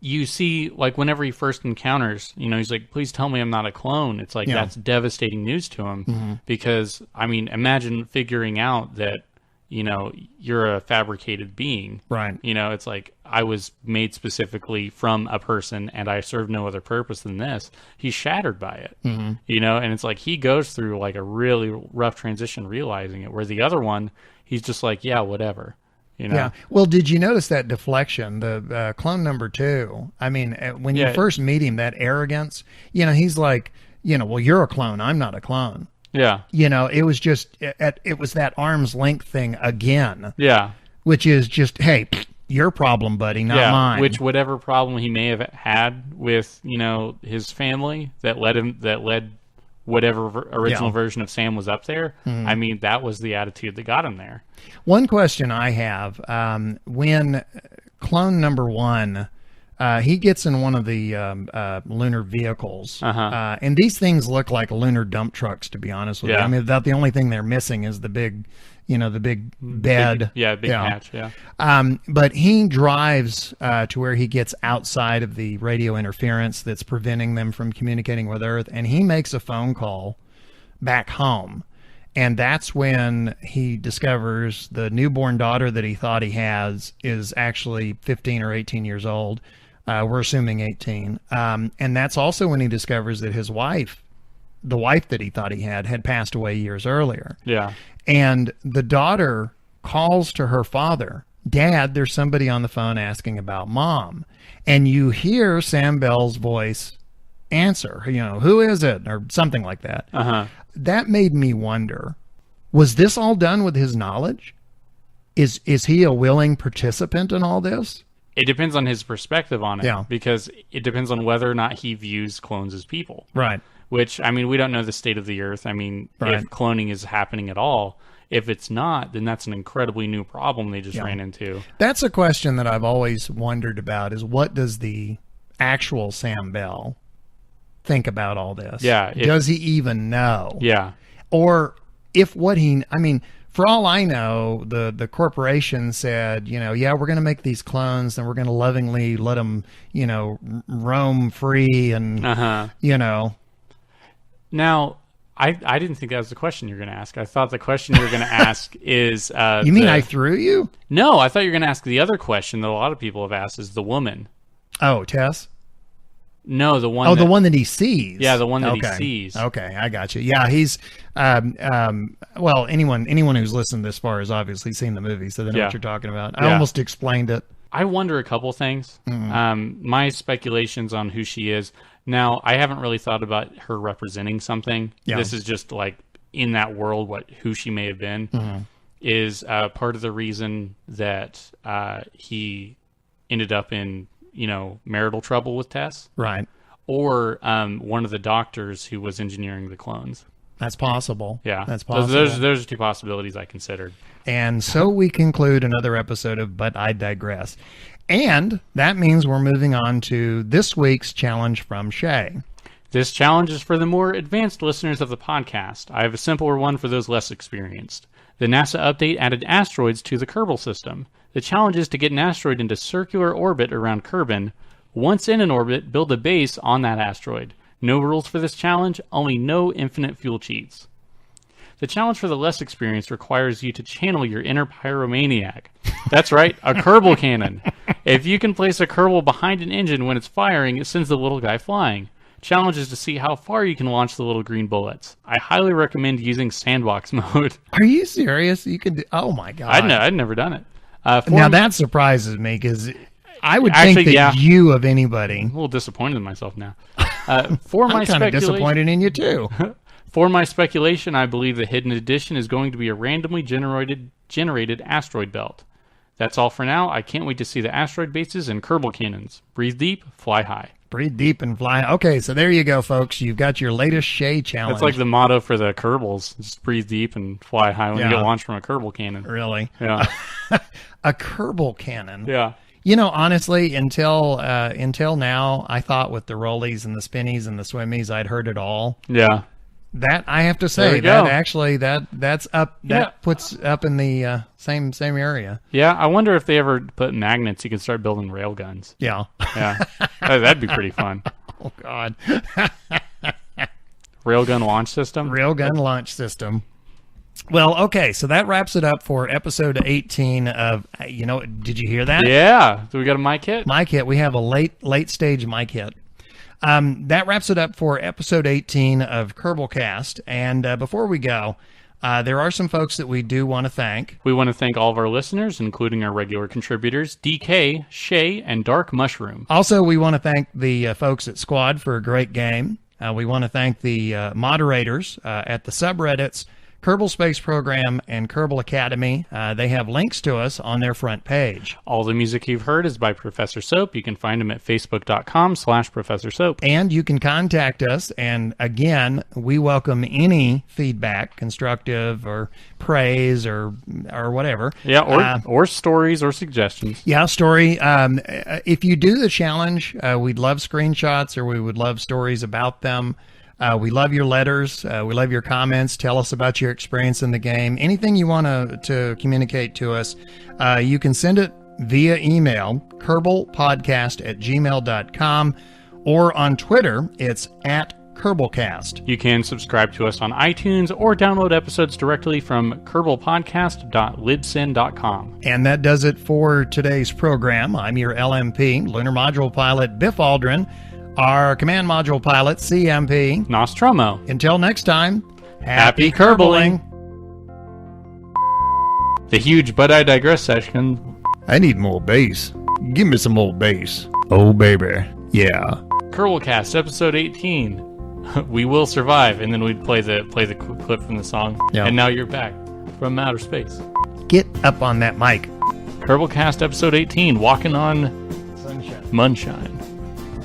you see, like, whenever he first encounters, he's like, please tell me I'm not a clone. It's like, that's devastating news to him because, I mean, imagine figuring out that, you're a fabricated being. Right. It's like, I was made specifically from a person and I serve no other purpose than this. He's shattered by it, and it's like he goes through, like, a really rough transition realizing it, where the other one, he's just like, yeah, whatever. Yeah. Well, did you notice that deflection? The clone number 2. I mean, when you first meet him, that arrogance. He's like, well, you're a clone. I'm not a clone. Yeah. It was just it was that arm's length thing again. Yeah. Which is just, hey, your problem, buddy, not mine. Which whatever problem he may have had with his family that led whatever original version of Sam was up there. I mean, that was the attitude that got him there. One question I have, when clone number 1, he gets in one of the lunar vehicles, and these things look like lunar dump trucks, to be honest with you. I mean, about the only thing they're missing is the big, the big bed. Big hatch, But he drives to where he gets outside of the radio interference that's preventing them from communicating with Earth, and he makes a phone call back home. And that's when he discovers the newborn daughter that he thought he has is actually 15 or 18 years old. We're assuming 18. And that's also when he discovers that his wife, the wife that he thought he had passed away years earlier. Yeah. And the daughter calls to her father, Dad, there's somebody on the phone asking about Mom. And you hear Sam Bell's voice answer, who is it? Or something like that. That made me wonder, was this all done with his knowledge? Is he a willing participant in all this? It depends on his perspective on it. Yeah. Because it depends on whether or not he views clones as people. Right. Which, I mean, we don't know the state of the Earth. I mean, if cloning is happening at all. If it's not, then that's an incredibly new problem they just ran into. That's a question that I've always wondered about, is what does the actual Sam Bell think about all this? Yeah. Does he even know? Yeah. Or if what he, I mean, for all I know, the corporation said, yeah, we're going to make these clones and we're going to lovingly let them, roam free and, Now, I didn't think that was the question you were going to ask. I thought the question you were going to ask is... you mean I threw you? No, I thought you were going to ask the other question that a lot of people have asked is the woman. Oh, Tess? No, the one. Oh, the one that he sees. Yeah, the one that he sees. Okay, I got you. Yeah, he's. Well, anyone who's listened this far has obviously seen the movie, so they know what you're talking about. I almost explained it. I wonder a couple things. My speculations on who she is. Now, I haven't really thought about her representing something. Yeah. This is just like in that world, who she may have been is part of the reason that he ended up in marital trouble with Tess. Right. Or one of the doctors who was engineering the clones. That's possible. Yeah. That's possible. Those are two possibilities I considered. And so we conclude another episode of But I Digress. And that means we're moving on to this week's challenge from Shay. This challenge is for the more advanced listeners of the podcast. I have a simpler one for those less experienced. The NASA update added asteroids to the Kerbal system. The challenge is to get an asteroid into circular orbit around Kerbin. Once in an orbit, build a base on that asteroid. No rules for this challenge, only no infinite fuel cheats. The challenge for the less experienced requires you to channel your inner pyromaniac. That's right, a Kerbal cannon. If you can place a Kerbal behind an engine when it's firing, it sends the little guy flying. Challenge is to see how far you can launch the little green bullets. I highly recommend using sandbox mode. Are you serious? You could do, oh my God. I'd never done it. Now that surprises me because I would think that you of anybody. I'm a little disappointed in myself now. For my I'm kind of disappointed in you too. For my speculation, I believe the hidden edition is going to be a randomly generated asteroid belt. That's all for now. I can't wait to see the asteroid bases and Kerbal cannons. Breathe deep, fly high. Breathe deep and fly. Okay, so there you go, folks. You've got your latest Shay challenge. That's like the motto for the Kerbals. Just breathe deep and fly high when you get launched from a Kerbal cannon. Really? Yeah. A Kerbal cannon. Yeah. Honestly, until now, I thought with the rollies and the spinnies and the swimmies, I'd heard it all. Yeah. That I have to say that actually that's up. That puts up in the same area. Yeah, I wonder if they ever put magnets. You can start building rail guns. Yeah. Yeah. That'd be pretty fun. Oh God. Railgun launch system. Railgun launch system. Well, okay, so that wraps it up for episode 18 of, did you hear that? Yeah. So we got a mic hit? Mic hit. We have a late stage mic hit. That wraps it up for episode 18 of Kerbalcast. And before we go, there are some folks that we do want to thank. We want to thank all of our listeners, including our regular contributors, DK, Shay, and Dark Mushroom. Also, we want to thank the folks at Squad for a great game. We want to thank the moderators at the subreddits, Kerbal Space Program and Kerbal Academy. They have links to us on their front page. All the music you've heard is by Professor Soap. You can find him at facebook.com/Professor Soap. And you can contact us. And again, we welcome any feedback, constructive or praise or whatever. Yeah, or stories or suggestions. Yeah, story. If you do the challenge, we'd love screenshots or we would love stories about them. We love your letters. We love your comments. Tell us about your experience in the game. Anything you want to communicate to us, you can send it via email, kerbalpodcast@gmail.com, or on Twitter, it's @Kerbalcast. You can subscribe to us on iTunes or download episodes directly from kerbalpodcast.libsyn.com. And that does it for today's program. I'm your LMP, Lunar Module Pilot Biff Aldrin. Our command module pilot, CMP, Nostromo. Until next time, happy Kerbaling. The huge But I Digress session. I need more bass. Give me some more bass. Oh, baby. Yeah. Kerbalcast Episode 18. We will survive. And then we'd play the clip from the song. Yeah. And now you're back from outer space. Get up on that mic. Kerbalcast Episode 18. Walking on Moonshine.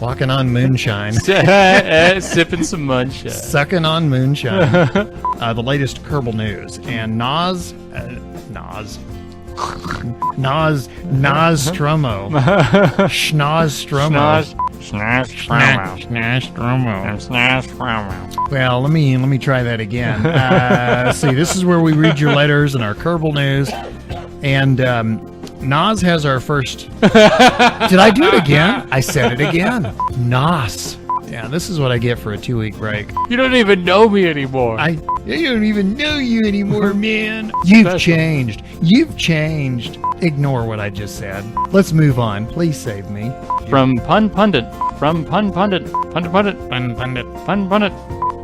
Walking on moonshine. Sipping some moonshine. Sucking on moonshine. The latest Kerbal news. And Nostromo. Schnoz Stromo. Snash promo. Well, let me try that again. Let's see, this is where we read your letters and our Kerbal news. And Nas has our first... Did I do it again? I said it again. Nas. Yeah, this is what I get for a 2-week break. You don't even know me anymore. I don't even know you anymore, man. You've changed. You've changed. Ignore what I just said. Let's move on. Please save me. From Pun Pundit. From Pun Pundit. Pun Pundit. Pun Pundit. Pun Pundit.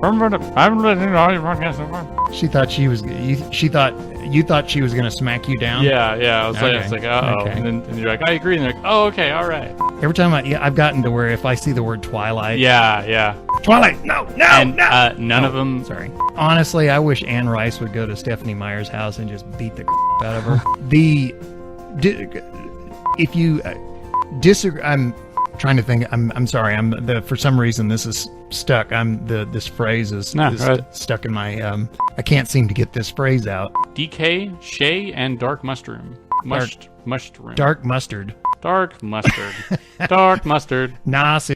Pun Pundit. I'm listening to all your podcasts so far. She thought she was. She thought you thought she was gonna smack you down. Yeah. I was Okay. like, uh-oh. Okay. And you're like, I agree. And they're like, oh, okay, all right. Every time I've gotten to where if I see the word Twilight. Yeah. Twilight. No. And none of them. Sorry. Honestly, I wish Anne Rice would go to Stephanie Meyer's house and just beat the out of her. If you disagree, I'm trying to think. I'm sorry. For some reason this is stuck. This phrase is stuck in my. I can't seem to get this phrase out. DK, Shay, and Dark Mushroom. Mushroom. Dark mustard. Dark mustard. Dark mustard. Nas